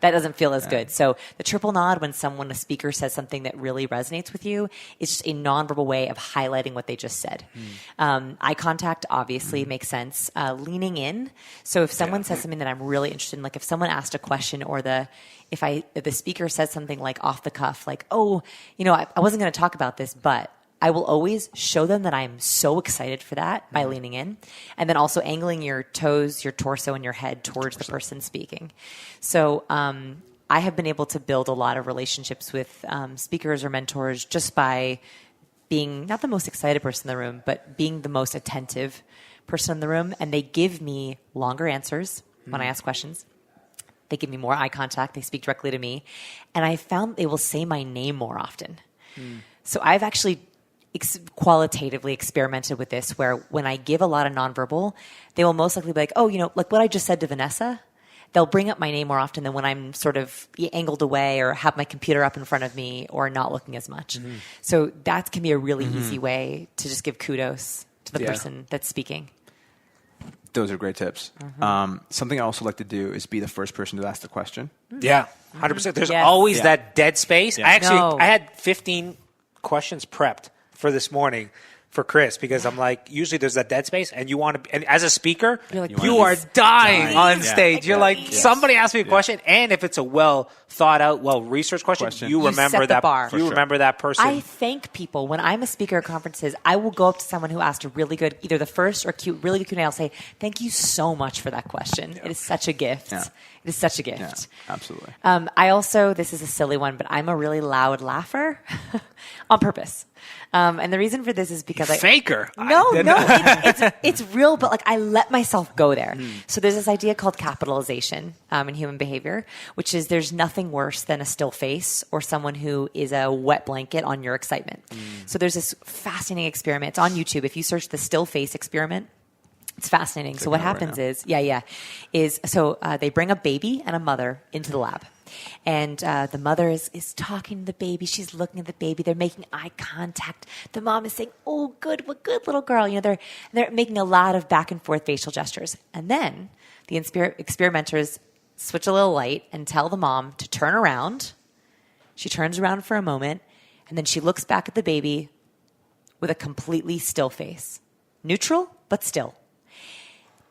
doesn't feel as good. So the triple nod when a speaker says something that really resonates with you, it's just a nonverbal way of highlighting what they just said. Eye contact obviously makes sense. Leaning in. So if someone says something that I'm really interested in, like if someone asked a question or if the speaker says something like off the cuff, like, I wasn't going to talk about this, but I will always show them that I'm so excited for that by leaning in, and then also angling your toes, your torso, and your head towards the person speaking. So I have been able to build a lot of relationships with speakers or mentors just by being not the most excited person in the room, but being the most attentive person in the room. And they give me longer answers when I ask questions. They give me more eye contact. They speak directly to me. And I found they will say my name more often. So I've actually qualitatively experimented with this where when I give a lot of nonverbal, they will most likely be like, like what I just said to Vanessa, they'll bring up my name more often than when I'm sort of angled away or have my computer up in front of me or not looking as much. So that can be a really easy way to just give kudos to the person that's speaking. Those are great tips. Something I also like to do is be the first person to ask the question. Yeah, 100%. There's always that dead space. Yeah. I had 15 questions prepped for this morning for Chris because I'm like, usually there's that dead space and you want to, and as a speaker, you are dying on stage. You're like, somebody asked me a question, and if it's a well thought out, well researched question, you remember set the bar. You remember that person. I thank people when I'm a speaker at conferences. I will go up to someone who asked a really good, either the first or really good Q&A. I'll say, "Thank you so much for that question. It is such a gift. It is such a gift." Yeah, absolutely. I also, this is a silly one, but I'm a really loud laugher on purpose. And the reason for this is because faker. No, it's real, but like I let myself go there. So there's this idea called capitalization in human behavior, which is there's nothing worse than a still face or someone who is a wet blanket on your excitement. So there's this fascinating experiment. It's on YouTube. If you search the still face experiment, it's fascinating. So what happens is they bring a baby and a mother into the lab. And the mother is talking to the baby. She's looking at the baby. They're making eye contact. The mom is saying, "Oh, good, what good little girl." They're making a lot of back and forth facial gestures. And then the experimenters switch a little light and tell the mom to turn around. She turns around for a moment, and then she looks back at the baby with a completely still face. Neutral, but still.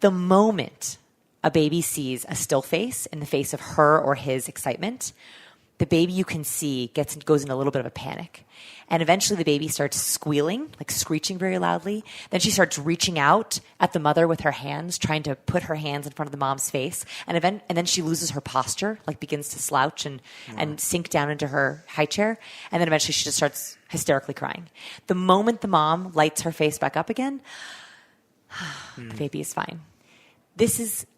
The moment a baby sees a still face in the face of her or his excitement, the baby you can see goes into a little bit of a panic. And eventually the baby starts squealing, like screeching very loudly. Then she starts reaching out at the mother with her hands, trying to put her hands in front of the mom's face. And then she loses her posture, like begins to slouch and sink down into her high chair. And then eventually she just starts hysterically crying. The moment the mom lights her face back up again, the baby is fine.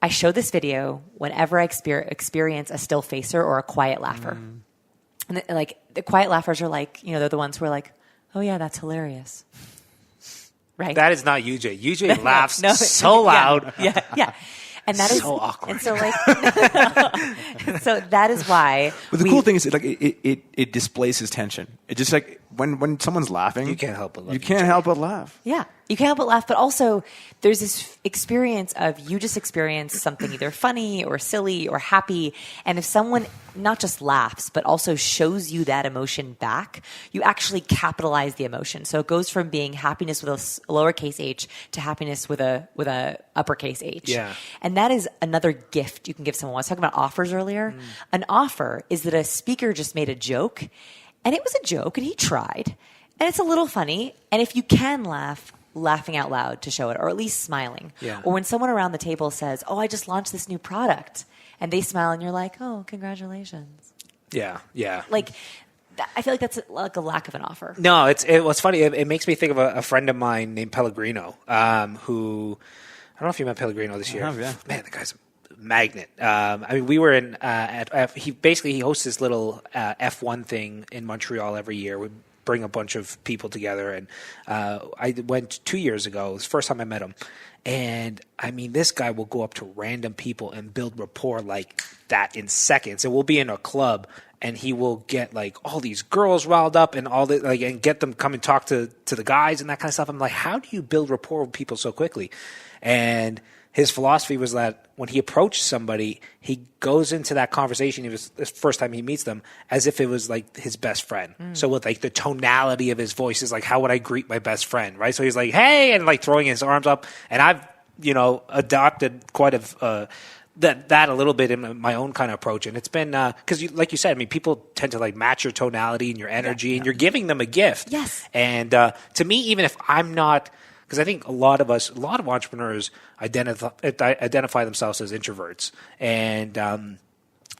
I show this video whenever I experience a still facer or a quiet laugher. And the quiet laughers are like, they're the ones who are like, oh yeah, that's hilarious. Right? That is not UJ. UJ laughs so loud. Yeah. And that is so awkward. And so so that is why. But the cool thing is it displaces tension. It just like when someone's laughing, you can't help but laugh. You can't help but laugh. Yeah. You can't help but laugh, but also there's this experience of you just experience something either funny or silly or happy. And if someone not just laughs, but also shows you that emotion back, you actually capitalize the emotion. So it goes from being happiness with a lowercase h to happiness with a uppercase h. Yeah. And that is another gift you can give someone. I was talking about offers earlier. An offer is that a speaker just made a joke, and it was a joke, and he tried, and it's a little funny. And if you can laughing out loud to show it, or at least smiling. Yeah. Or when someone around the table says, oh, I just launched this new product, and they smile and you're like, oh, congratulations. Yeah. Like, I feel like that's like a lack of an offer. No, what's funny, it makes me think of a friend of mine named Pellegrino, who, I don't know if you met Pellegrino this year. Yeah. Man, the guy's a magnet. We were in, he hosts this little F1 thing in Montreal every year. We bring a bunch of people together, and I went 2 years ago. It was the first time I met him. And this guy will go up to random people and build rapport like that in seconds. And we'll be in a club, and he will get like all these girls riled up and all the and get them come and talk to the guys and that kind of stuff. I'm like, how do you build rapport with people so quickly? And his philosophy was that when he approached somebody, he goes into that conversation, it was the first time he meets them, as if it was like his best friend. So with like the tonality of his voice is like, how would I greet my best friend, right? So he's like, hey, and like throwing his arms up. And I've, adopted quite that a little bit in my own kind of approach. And it's been, because like you said, people tend to like match your tonality and your energy, and you're giving them a gift. Yes. And to me, even if I'm not, because I think a lot of entrepreneurs identify themselves as introverts. And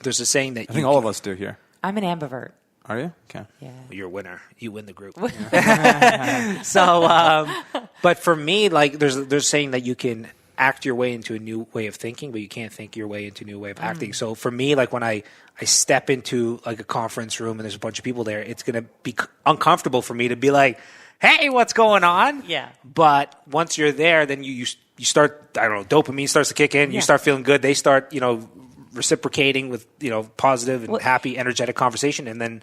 there's a saying that I think all of us do here. I'm an ambivert. Are you? Okay. Yeah. You're a winner. You win the group. So, but for me, like there's saying that you can act your way into a new way of thinking, but you can't think your way into a new way of acting. So for me, like when I step into like a conference room and there's a bunch of people there, it's going to be uncomfortable for me to be like, hey, what's going on? Yeah. But once you're there, then you start, I don't know, dopamine starts to kick in. You start feeling good. They start, reciprocating with, positive and happy, energetic conversation. And then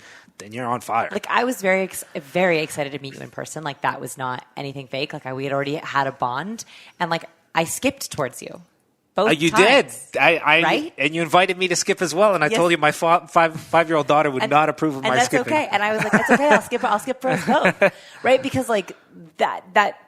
you're on fire. Like I was very, very excited to meet you in person. Like that was not anything fake. Like we had already had a bond, and like I skipped towards you. Both you times. did. Right? And you invited me to skip as well. And I told you my five-year-old daughter would not approve of my skipping. And that's okay. And I was like, that's okay. I'll skip for us both. Right? Because like that,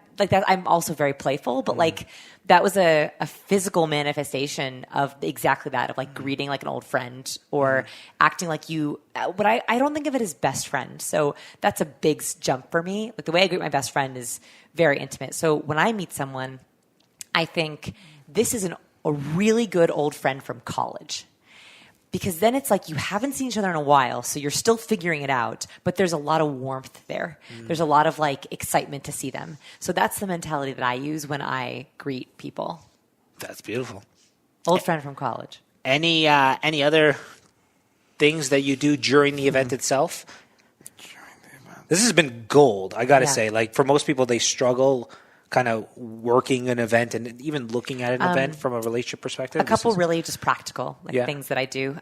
I'm also very playful, but like that was a physical manifestation of exactly that, of like greeting like an old friend or acting like you. But I don't think of it as best friend. So that's a big jump for me. Like the way I greet my best friend is very intimate. So when I meet someone, I think this is a really good old friend from college, because then it's like you haven't seen each other in a while, so you're still figuring it out, but there's a lot of warmth there. There's a lot of like excitement to see them. So that's the mentality that I use when I greet people. That's beautiful. Old friend from college. Any other things that you do during the event itself? This has been gold, I got to say. Like for most people, they struggle kind of working an event and even looking at an event from a relationship perspective? A couple really just practical things that I do.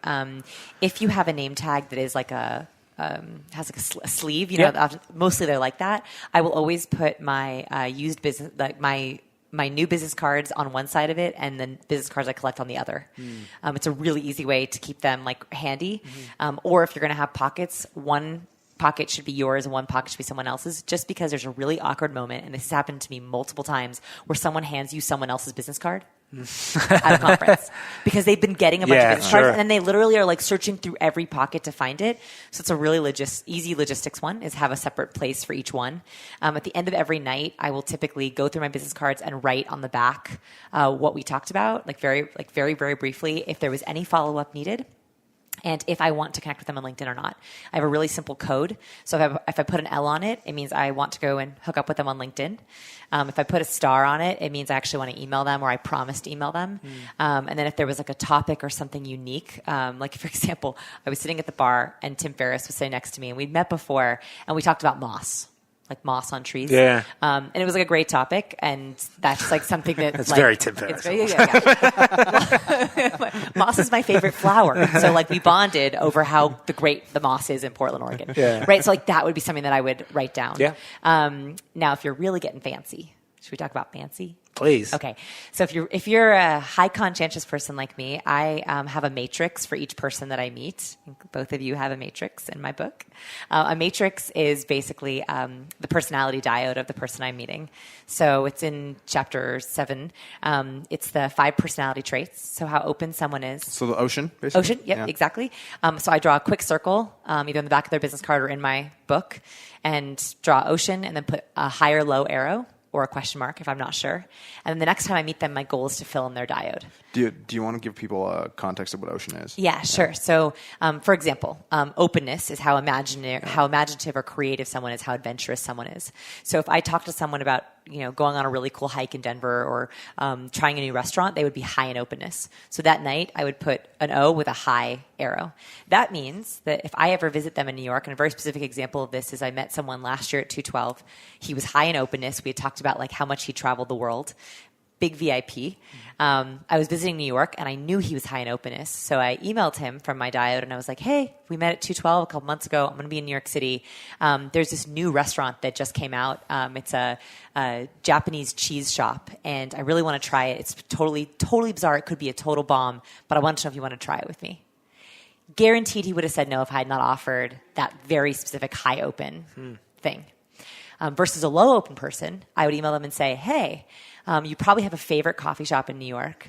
If you have a name tag that is like has like a sleeve, mostly they're like that. I will always put my used business, like my new business cards on one side of it, and then business cards I collect on the other. It's a really easy way to keep them like handy. Or if you're going to have pockets, one pocket should be yours and one pocket should be someone else's, just because there's a really awkward moment, and this has happened to me multiple times, where someone hands you someone else's business card at a conference because they've been getting a bunch of business cards, and then they literally are like searching through every pocket to find it. So it's a really easy logistics one is have a separate place for each one. At the end of every night, I will typically go through my business cards and write on the back what we talked about, very, very briefly, if there was any follow-up needed. And if I want to connect with them on LinkedIn or not. I have a really simple code. So if I put an L on it, it means I want to go and hook up with them on LinkedIn. If I put a star on it, it means I actually want to email them or I promise to email them. And then if there was like a topic or something unique, like for example, I was sitting at the bar and Tim Ferriss was sitting next to me and we'd met before and we talked about moss. Like moss on trees. Yeah. And it was like a great topic. And that's like something that... It's like, very Tim Ferriss. Moss is my favorite flower. So like we bonded over how great the moss is in Portland, Oregon. Yeah. Right? So like that would be something that I would write down. Yeah. Now, if you're really getting fancy, should we talk about fancy? Please. Okay. So if you're a high conscientious person like me, I have a matrix for each person that I meet. Both of you have a matrix in my book. A matrix is basically the personality diode of the person I'm meeting. So it's in chapter 7. It's the 5 personality traits. So how open someone is. So the ocean, basically? Ocean, yep, exactly. So I draw a quick circle, either on the back of their business card or in my book, and draw ocean and then put a high or low arrow or a question mark if I'm not sure. And then the next time I meet them, my goal is to fill in their diode. Do you want to give people a context of what ocean is? Yeah, sure. So, for example, openness is how imaginative or creative someone is, how adventurous someone is. So if I talk to someone about, going on a really cool hike in Denver or trying a new restaurant, they would be high in openness. So that night, I would put an O with a high arrow. That means that if I ever visit them in New York, and a very specific example of this is I met someone last year at 212. He was high in openness. We had talked about like how much he traveled the world. Big VIP. I was visiting New York and I knew he was high in openness. So I emailed him from my diode and I was like, hey, we met at 212 a couple months ago. I'm going to be in New York City. There's this new restaurant that just came out. It's a Japanese cheese shop and I really want to try it. It's totally bizarre. It could be a total bomb, but I want to know if you want to try it with me. Guaranteed he would have said no if I had not offered that very specific high open thing. Versus a low open person, I would email them and say, hey, you probably have a favorite coffee shop in New York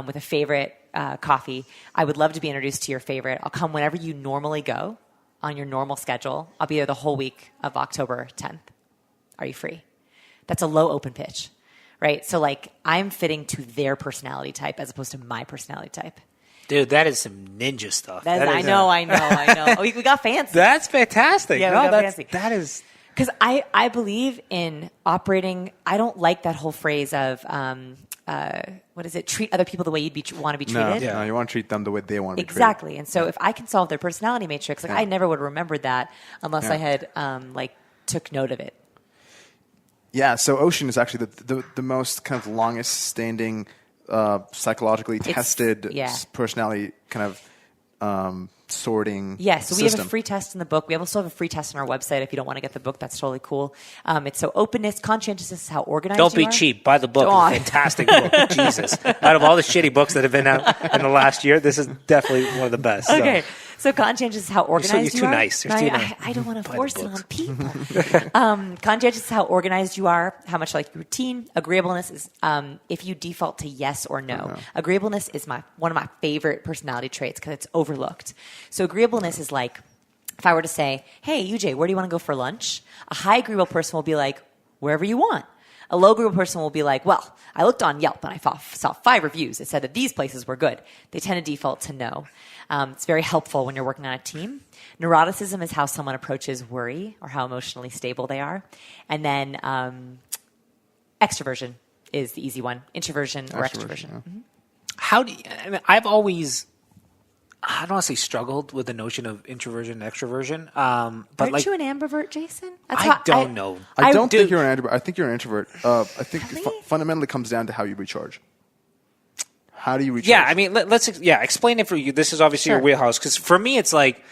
with a favorite coffee. I would love to be introduced to your favorite. I'll come whenever you normally go on your normal schedule. I'll be there the whole week of October 10th. Are you free? That's a low open pitch, right? So like I'm fitting to their personality type as opposed to my personality type. Dude, that is some ninja stuff. I know. Oh, we got fancy. That's fantastic. Yeah, we got fancy. That is... Because I believe in operating. I don't like that whole phrase of what is it? Treat other people the way you'd want to be treated. No, you want to treat them the way they want to be treated. Exactly. And so if I can solve their personality matrix, I never would have remembered that unless I had took note of it. Yeah. So ocean is actually the most kind of longest standing psychologically tested personality kind of sorting so we system. have a free test in the book. We also have a free test on our website. If you don't want to get the book, that's totally cool. It's so openness, conscientiousness is how organized Don't you be are. cheap. Buy the book. It's a fantastic book. Jesus. Out of all the shitty books that have been out in the last year, this is definitely one of the best. Okay. So conscientious is how organized you are. You're too nice. You're too nice. I don't want to force it on people. Conscientious is how organized you are, how much like your routine. Agreeableness is if you default to yes or no. Agreeableness is one of my favorite personality traits because it's overlooked. So agreeableness is like, if I were to say, hey, UJ, where do you want to go for lunch? A high agreeable person will be like, wherever you want. A low agreeable person will be like, well, I looked on Yelp and I saw 5 reviews. It said that these places were good. They tend to default to no. It's very helpful when you're working on a team. Neuroticism is how someone approaches worry or how emotionally stable they are. And then extroversion is the easy one. Introversion or extroversion. Yeah. Mm-hmm. How do you, I've always... I don't want to say struggled with the notion of introversion and extroversion. But Aren't you an ambivert, Jason? I don't know. I don't think you're an ambivert. I think you're an introvert. I think Really? it fundamentally comes down to how you recharge. How do you recharge? Yeah, I mean, let's explain it for you. This is obviously your wheelhouse. Because for me, it's like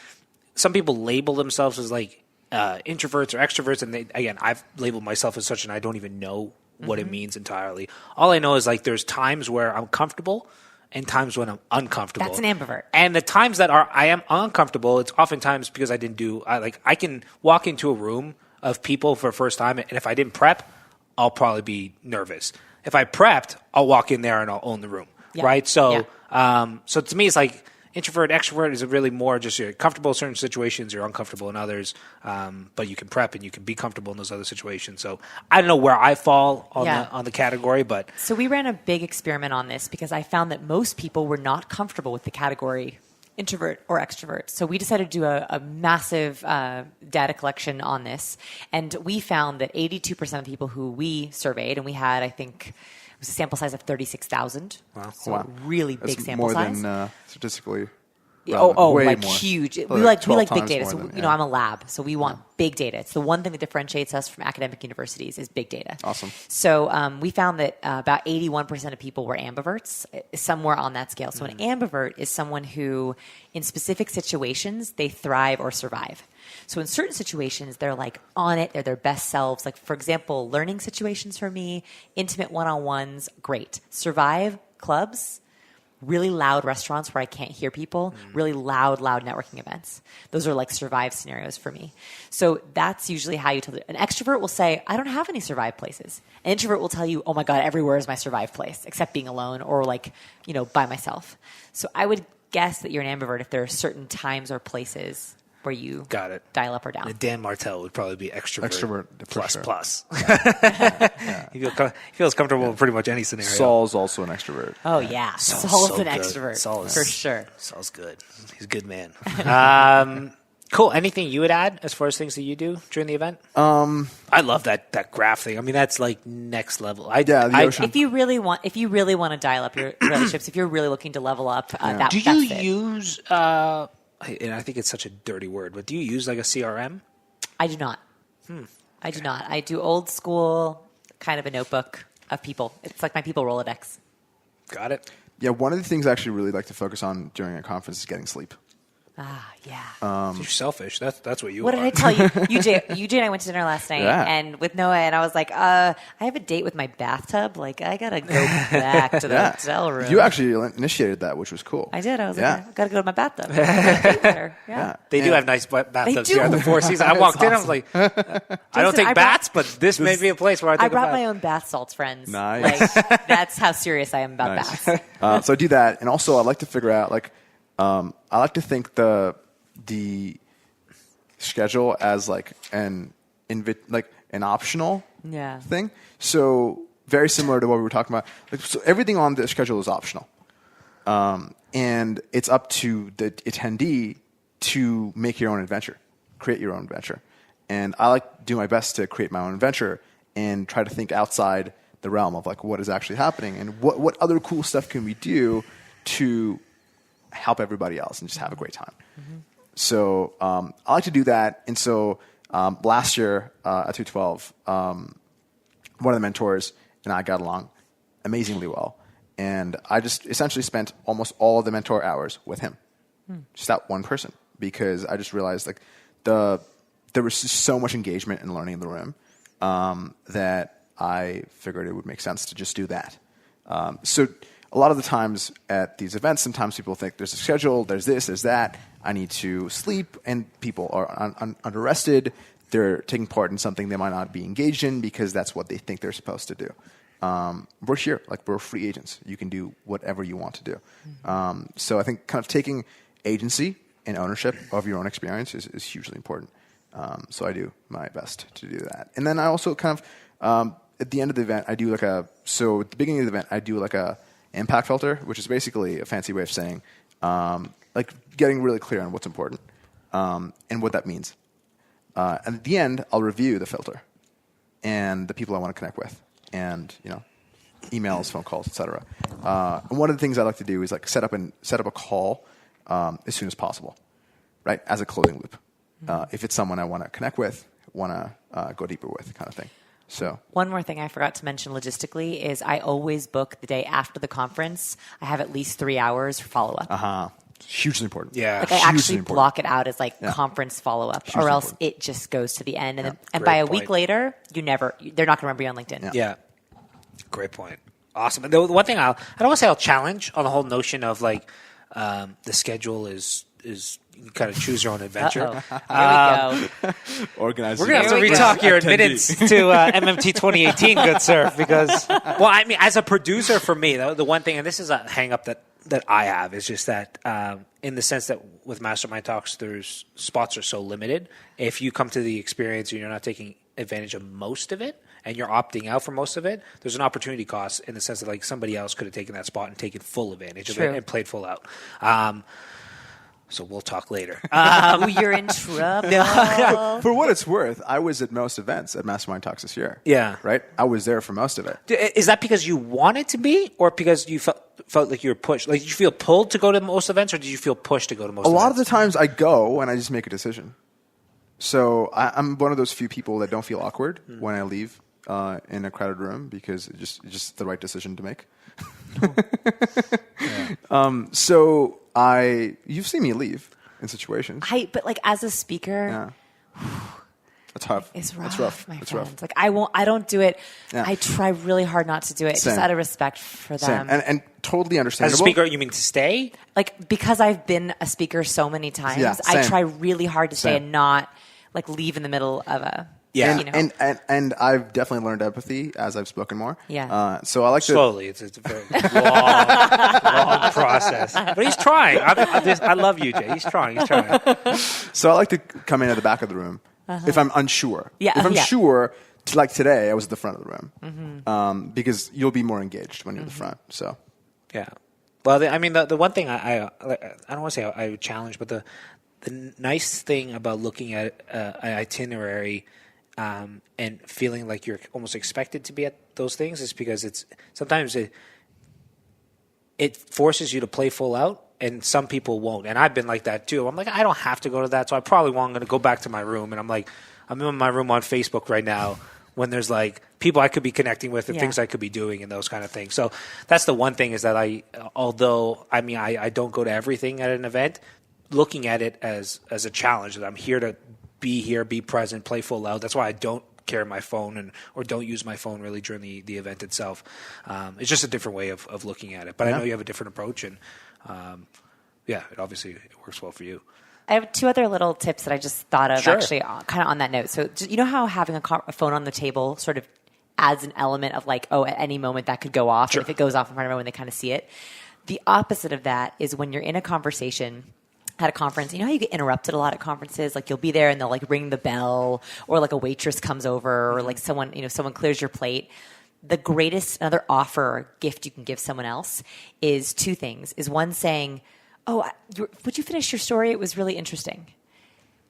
some people label themselves as like introverts or extroverts. And I've labeled myself as such and I don't even know what it means entirely. All I know is like there's times where I'm comfortable and times when I'm uncomfortable. That's an ambivert. And the times that I am uncomfortable, it's oftentimes because I didn't do. I can walk into a room of people for the first time, and if I didn't prep, I'll probably be nervous. if I prepped, I'll walk in there and I'll own the room, right? So, so to me, it's like introvert, extrovert is really more just you're comfortable in certain situations, you're uncomfortable in others, but you can prep and you can be comfortable in those other situations. So I don't know where I fall on the category, but so we ran a big experiment on this because I found that most people were not comfortable with the category introvert or extrovert. So we decided to do a massive data collection on this, and we found that 82% of people who we surveyed, and we had, I think, it was a sample size of 36,000. Wow. So a really big sample size. More than statistically. Way like more. Huge. Probably We like big times data. more So, than- I'm a lab, so we want big data. It's the one thing that differentiates us from academic universities is big data. Awesome. So we found that about 81% of people were ambiverts, somewhere on that scale. So an ambivert is someone who, in specific situations, they thrive or survive. So in certain situations, they're like on it, they're their best selves. Like, for example, learning situations for me, intimate one-on-ones, great. Survive clubs, really loud restaurants where I can't hear people, really loud networking events. Those are like survive scenarios for me. So that's usually how you tell it. An extrovert will say, I don't have any survive places. An introvert will tell you, oh my God, everywhere is my survive place, except being alone or like, by myself. So I would guess that you're an ambivert if there are certain times or places where you dial up or down. And Dan Martell would probably be extrovert plus. Yeah. He feels comfortable in pretty much any scenario. Saul's also an extrovert. Oh, yeah. Saul's so an good. extrovert, Saul is, for sure. Saul's good. He's a good man. Cool. Anything you would add as far as things that you do during the event? I love that graph thing. I mean, that's like next level. If you really want to dial up your relationships, if you're really looking to level up, that's do you it. use? And I think it's such a dirty word, but do you use like a CRM? I do not. I do not. I do old school, kind of a notebook of people. It's like my people Rolodex. Got it. Yeah, one of the things I actually really like to focus on during a conference is getting sleep. Ah, yeah. You're selfish. That's what you What are. did I tell you? UJ and I went to dinner last night, and with Noah, and I was like, I have a date with my bathtub. Like, I gotta go back to the hotel room. You actually initiated that, which was cool. I did. I was like, I gotta go to my bathtub. Yeah. They do have nice bathtubs do. here at the Four Seasons. I walked in, I was like, I don't take baths, but this may be a place where I take I brought a bath. my own bath salts, friends. Nice. Like, that's how serious I am about baths. So I do that, and also I like to figure out I like to think the schedule as like an optional thing. So very similar to what we were talking about. So everything on the schedule is optional, and it's up to the attendee to make your own adventure, create your own adventure. And I like to do my best to create my own adventure and try to think outside the realm of like what is actually happening and what other cool stuff can we do to help everybody else and just have a great time. Mm-hmm. So I like to do that. And so last year at 212, one of the mentors and I got along amazingly well. And I just essentially spent almost all of the mentor hours with him. Just that one person. Because I just realized like there was just so much engagement and learning in the room that I figured it would make sense to just do that. So a lot of the times at these events, sometimes people think there's a schedule, there's this, there's that. I need to sleep, and people are under-rested. They're taking part in something they might not be engaged in because that's what they think they're supposed to do. We're here. Like, we're free agents. You can do whatever you want to do. Mm-hmm. So I think kind of taking agency and ownership of your own experience is hugely important. So I do my best to do that. And then I also kind of, at the end of the event, at the beginning of the event, I do like a impact filter, which is basically a fancy way of saying, like getting really clear on what's important, and what that means. And at the end, I'll review the filter and the people I want to connect with, and emails, phone calls, etc. And one of the things I like to do is like set up a call as soon as possible, right, as a closing loop. If it's someone I want to connect with, want to go deeper with, kind of thing. So one more thing I forgot to mention logistically is I always book the day after the conference. I have at least 3 hours for follow-up. Hugely important. Yeah. Like I actually block it out as like conference follow-up, or else it just goes to the end. And by a week later, they're not going to remember you on LinkedIn. Yeah. Great point. Awesome. And the one thing I don't want to say I'll challenge on the whole notion of like the schedule is is you kind of choose your own adventure. Here we go. Organize. We're going to have to retalk your admittance to MMT 2018, good sir, because, well, I mean, as a producer for me, the one thing, and this is a hang-up that I have, is just that in the sense that with Mastermind Talks, there's spots are so limited. If you come to the experience and you're not taking advantage of most of it, and you're opting out for most of it, there's an opportunity cost in the sense that like somebody else could have taken that spot and taken full advantage of it and played full out. So we'll talk later. You're in trouble. For what it's worth, I was at most events at Mastermind Talks this year. Yeah. Right? I was there for most of it. Is that because you wanted to be, or because you felt like you were pushed? Like, did you feel pulled to go to most events, or did you feel pushed to go to most events? A lot of the times I go and I just make a decision. So I'm one of those few people that don't feel awkward when I leave in a crowded room, because it's just the right decision to make. So you've seen me leave in situations. But like as a speaker, it's tough. It's rough, It's rough. my It's friends. rough. Like I don't do it. Yeah. I try really hard not to do it, Same. just out of respect for them. Same. And totally As understandable. a speaker, you mean to stay? Like, because I've been a speaker so many times, Yeah, I same. try really hard to stay Same. and not like leave in the middle of a Yeah. you know. And I've definitely learned empathy as I've spoken more. Yeah. So I like to Slowly. It's a very long process. But he's trying. I love you, Jay. He's trying. So I like to come in at the back of the room if I'm unsure. Yeah, If I'm yeah. sure, like today, I was at the front of the room because you'll be more engaged when you're at the front. So Yeah. Well, I mean, the one thing I don't want to say I would challenge, but the nice thing about looking at an itinerary and feeling like you're almost expected to be at those things is because it's sometimes it forces you to play full out, and some people won't. And I've been like that too. I'm like, I don't have to go to that, so I probably won't. I'm going to go back to my room, and I'm in my room on Facebook right now when there's like people I could be connecting with and things I could be doing and those kind of things. So that's the one thing is that although I don't go to everything at an event, looking at it as a challenge, that I'm here to be present, play full out. That's why I don't carry my phone or don't use my phone really during the event itself. It's just a different way of looking at it. But I know you have a different approach, and it works well for you. I have two other little tips that I just thought of, Sure. actually, kind of on that note. So, you know how having a phone on the table sort of adds an element of like, at any moment that could go off. Sure. And if it goes off in front of everyone, they kind of see it. The opposite of that is when you're in a conversation at a conference. You know how you get interrupted a lot at conferences? Like, you'll be there and they'll like ring the bell, or like a waitress comes over, or like someone clears your plate. The greatest, another offer or gift you can give someone else is two things. Is one, saying, would you finish your story? It was really interesting.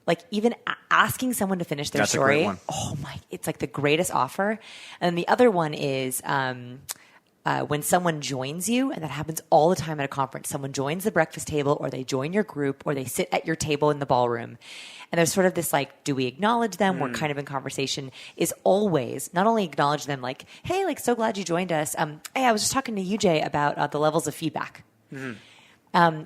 Like, even asking someone to finish their That's a story. great one. Oh my, it's like the greatest offer. And then the other one is when someone joins you, and that happens all the time at a conference. Someone joins the breakfast table, or they join your group, or they sit at your table in the ballroom. And there's sort of this like, do we acknowledge them? We're kind of in conversation. Is always not only acknowledge them, like, hey, like, so glad you joined us. Hey, I was just talking to UJ about the levels of feedback.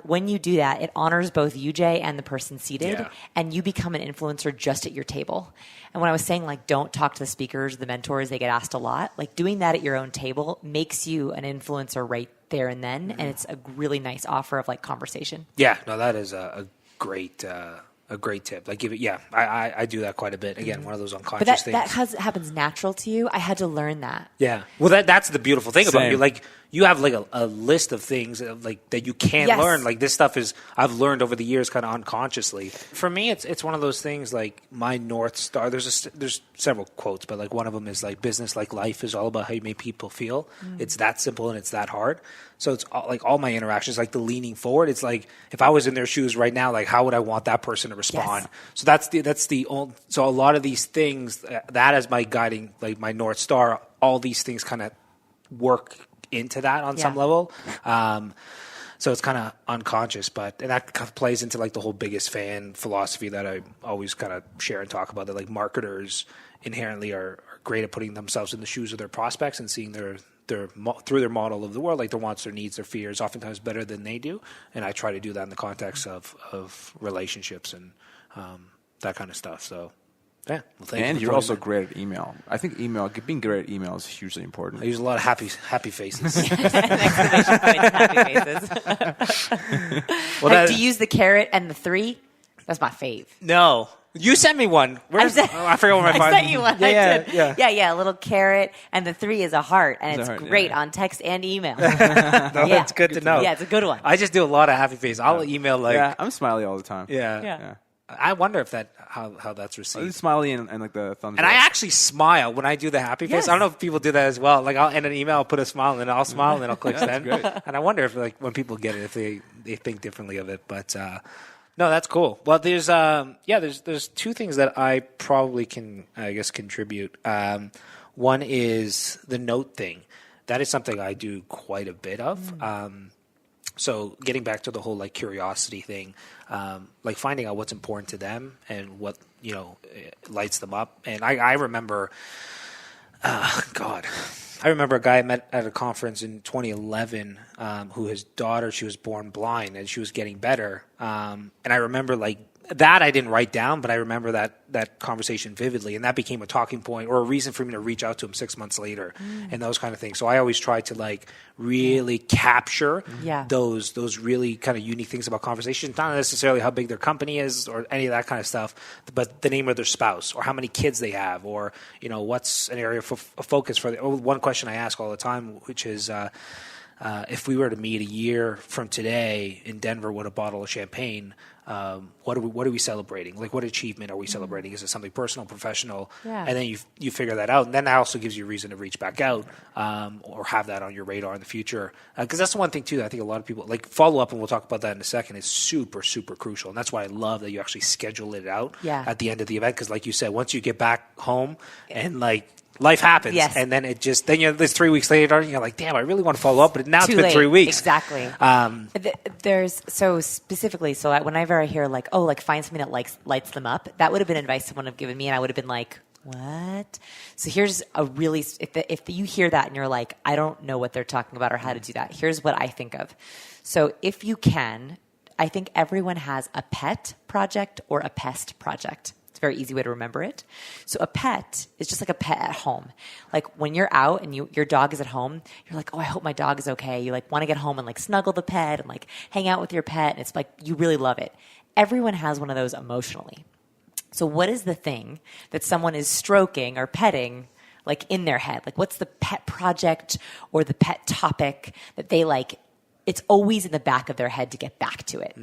When you do that, it honors both UJ and the person seated, and you become an influencer just at your table. And when I was saying, like, don't talk to the speakers, the mentors, they get asked a lot, like, doing that at your own table makes you an influencer right there and then, and it's a really nice offer of, like, conversation. Yeah, no, that is a great tip. Like, I do that quite a bit. Again, one of those unconscious But things. that happens natural to you. I had to learn that. Yeah. Well, that's the beautiful thing about Same. you. Like, you have like a list of things that you can Yes. learn. Like, this stuff I've learned over the years kind of unconsciously. For me, it's one of those things like my North Star. There's several quotes, but like one of them is like, business like life is all about how you make people feel. It's that simple and it's that hard. So it's all my interactions, like the leaning forward. It's like, if I was in their shoes right now, like, how would I want that person to respond? Yes. So so a lot of these things, that is my guiding, like my North Star. All these things kind of work into that on some level. So it's kind of unconscious, and that kind of plays into like the whole biggest fan philosophy that I always kind of share and talk about, that like marketers inherently are great at putting themselves in the shoes of their prospects and seeing their through their model of the world, like their wants, their needs, their fears, oftentimes better than they do. And I try to do that in the context of relationships and that kind of stuff. So Yeah. Well, thank And you you're for also joining great at email. I think being great at email is hugely important. I use a lot of happy faces. Exclamation points, happy faces. Well, Do you use the carrot and the 3? That's my fave. No. You sent me one. I forgot where my I sent you one. Yeah, I did. Yeah. A little carrot, and the 3 is a heart, and it's great on text and email. That's good to know. Yeah, it's a good one. I just do a lot of happy faces. I'll email I'm smiley all the time. Yeah. I wonder if how that's received. Smiley and like the thumbs And up. I actually smile when I do the happy face. Yes. I don't know if people do that as well. Like I'll end an email, I'll put a smile, and then I'll smile, and then I'll click send. great. And I wonder if like when people get it, if they think differently of it. But no, that's cool. Well, there's 2 things that I probably can, I guess, contribute. One is the note thing. That is something I do quite a bit of. So getting back to the whole like curiosity thing, like finding out what's important to them and what, lights them up. And I remember, I remember a guy I met at a conference in 2011 who his daughter, she was born blind and she was getting better. And I remember like that I didn't write down, but I remember that conversation vividly. And that became a talking point or a reason for me to reach out to him 6 months later and those kind of things. So I always try to like really capture those really kind of unique things about conversations, not necessarily how big their company is or any of that kind of stuff, but the name of their spouse or how many kids they have or, what's an area of focus for them. One question I ask all the time, which is, if we were to meet a year from today in Denver with a bottle of champagne, what are we celebrating? Like, what achievement are we celebrating? Is it something personal, professional? Yeah. And then you figure that out, and then that also gives you a reason to reach back out or have that on your radar in the future. Because that's the one thing too that I think a lot of people like follow up, and we'll talk about that in a second. Is super super crucial, and that's why I love that you actually schedule it out at the end of the event. Because like you said, once you get back home and like. Life happens, and then there's 3 weeks later, and you're like, damn, I really want to follow up, but now it's been 3 weeks. Exactly. There's so specifically, whenever I hear like, oh, like find something that lights them up, that would have been advice someone would have given me, and I would have been like, what? So here's a really, if you hear that and you're like, I don't know what they're talking about or how to do that, here's what I think of. So if you can, I think everyone has a pet project or a pest project. Very easy way to remember it. So a pet is just like a pet at home. Like when you're out and your dog is at home, you're like, oh, I hope my dog is okay. You like want to get home and like snuggle the pet and like hang out with your pet. And it's like, you really love it. Everyone has one of those emotionally. So what is the thing that someone is stroking or petting like in their head? Like what's the pet project or the pet topic that they like, it's always in the back of their head to get back to it.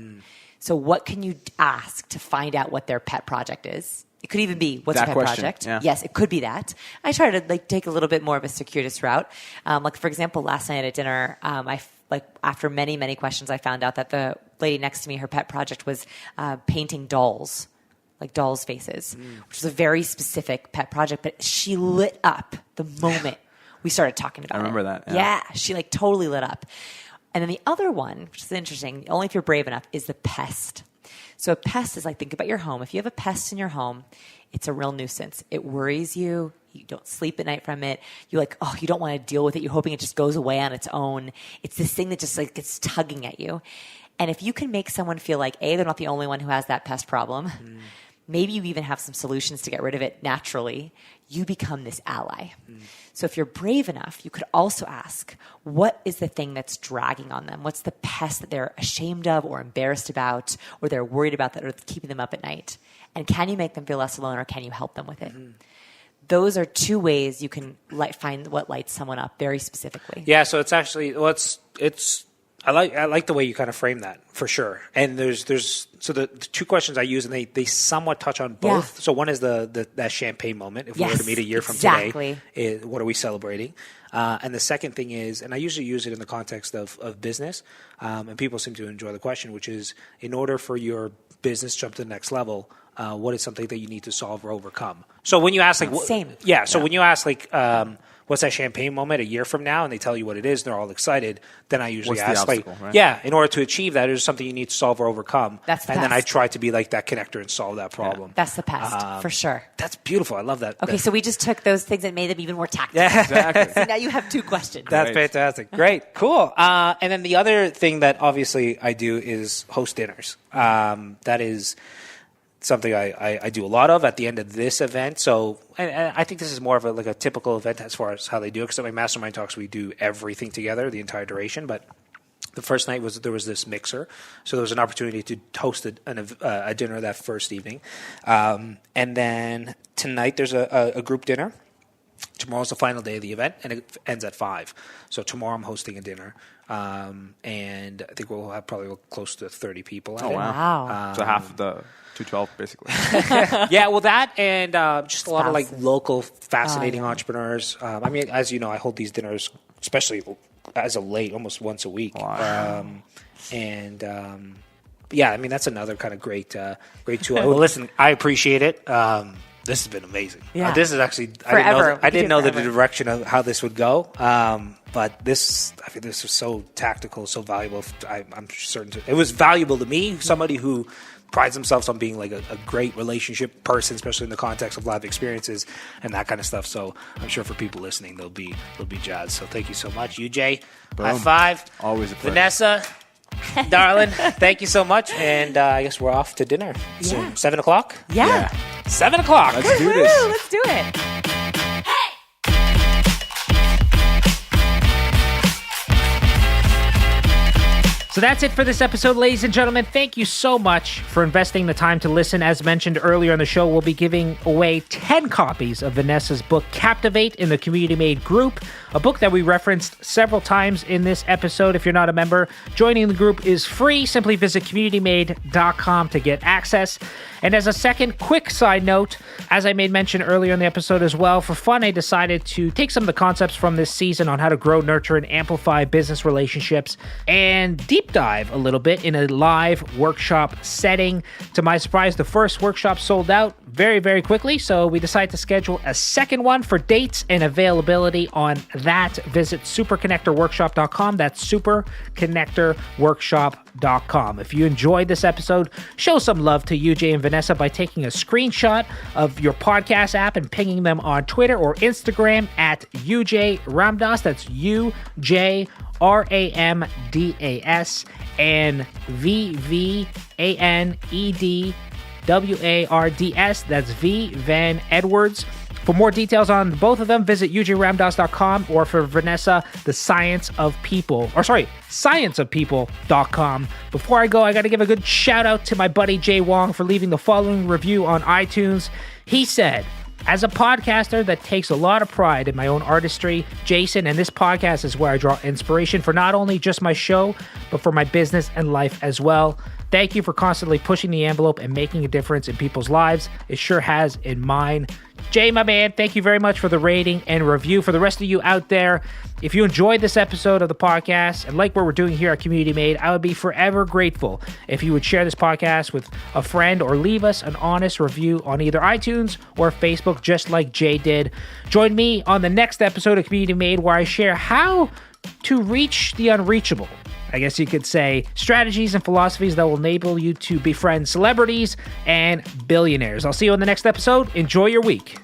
So what can you ask to find out what their pet project is? It could even be, what's your pet project? Yeah. Yes, it could be that. I try to like take a little bit more of a circuitous route. Like for example, last night at dinner, after many, many questions, I found out that the lady next to me, her pet project was painting dolls, like dolls' faces, which was a very specific pet project. But she lit up the moment we started talking about it. I remember that. Yeah, she like totally lit up. And then the other one, which is interesting, only if you're brave enough, is the pest. So a pest is like, think about your home. If you have a pest in your home, it's a real nuisance. It worries you. You don't sleep at night from it. You're like, oh, you don't want to deal with it. You're hoping it just goes away on its own. It's this thing that just like gets tugging at you. And if you can make someone feel like, A, they're not the only one who has that pest problem. Maybe you even have some solutions to get rid of it naturally. You become this ally. So if you're brave enough, you could also ask, what is the thing that's dragging on them? What's the pest that they're ashamed of or embarrassed about or they're worried about that are keeping them up at night? And can you make them feel less alone or can you help them with it? Those are 2 ways you can find what lights someone up very specifically. Yeah, so it's actually, I like the way you kind of frame that for sure. And there's so the 2 questions I use, and they somewhat touch on both. Yeah. So one is that champagne moment. If we were to meet a year from today, what are we celebrating? And the second thing is, and I usually use it in the context of business, and people seem to enjoy the question, which is, in order for your business to jump to the next level, what is something that you need to solve or overcome? So when you ask like, when you ask like, what's that champagne moment a year from now, and they tell you what it is, and they're all excited, then I usually ask, obstacle, right? In order to achieve that, there's something you need to solve or overcome. Then I try to be like that connector and solve that problem. That's the pest, for sure. That's beautiful. I love that. Okay, so we just took those things and made them even more tactical. Yeah, exactly. So now you have 2 questions. That's fantastic. Great, cool. And then the other thing that obviously I do is host dinners. That is something I do a lot of at the end of this event. So, and I think this is more of a typical event as far as how they do it. Because at my mastermind talks, we do everything together the entire duration. But the first night there was this mixer, so there was an opportunity to host a dinner that first evening, and then tonight there's a group dinner. Tomorrow's the final day of the event, and it ends at 5. So tomorrow I'm hosting a dinner, and I think we'll have probably close to 30 people. Oh, wow. So half of the 212, basically. Yeah, well, that and just a lot of local fascinating entrepreneurs. I mean, as you know, I hold these dinners, especially as of late, almost once a week. Wow. Yeah, I mean, that's another kind of great tool. Well, listen, I appreciate it. This has been amazing. Yeah. This is actually Forever. I didn't know the direction of how this would go. But this was so tactical, so valuable. I'm certain it was valuable to me, somebody who prides themselves on being like a great relationship person, especially in the context of live experiences and that kind of stuff. So I'm sure for people listening, they'll be jazzed. So thank you so much, UJ. Boom. High five. Always a pleasure. Vanessa, darling, thank you so much. And I guess we're off to dinner soon. 7 o'clock? Yeah. 7 o'clock. Let's do this. Woo, let's do it. So that's it for this episode, ladies and gentlemen. Thank you so much for investing the time to listen. As mentioned earlier in the show, we'll be giving away 10 copies of Vanessa's book, Captivate, in the Community Made group, a book that we referenced several times in this episode. If you're not a member, joining the group is free. Simply visit communitymade.com to get access. And as a second quick side note, as I made mention earlier in the episode as well, for fun, I decided to take some of the concepts from this season on how to grow, nurture, and amplify business relationships and deep dive a little bit in a live workshop setting. To my surprise, the first workshop sold out very, very quickly, so we decided to schedule a second one. For dates and availability on that, visit superconnectorworkshop.com. That's superconnectorworkshop.com. If you enjoyed this episode, show some love to UJ and Vanessa by taking a screenshot of your podcast app and pinging them on Twitter or Instagram at UJ Ramdas. That's UJ RAMDAS and VVANEDWARDS. That's V Van Edwards. For more details on both of them, visit ujramdas.com, or for Vanessa, scienceofpeople.com. Before I go, I got to give a good shout out to my buddy Jay Wong for leaving the following review on iTunes. He said, "As a podcaster that takes a lot of pride in my own artistry, Jason, and this podcast is where I draw inspiration for not only just my show, but for my business and life as well. Thank you for constantly pushing the envelope and making a difference in people's lives. It sure has in mine." Jay, my man, thank you very much for the rating and review. For the rest of you out there, if you enjoyed this episode of the podcast and like what we're doing here at Community Made, I would be forever grateful if you would share this podcast with a friend or leave us an honest review on either iTunes or Facebook, just like Jay did. Join me on the next episode of Community Made, where I share how to reach the unreachable. I guess you could say strategies and philosophies that will enable you to befriend celebrities and billionaires. I'll see you on the next episode. Enjoy your week.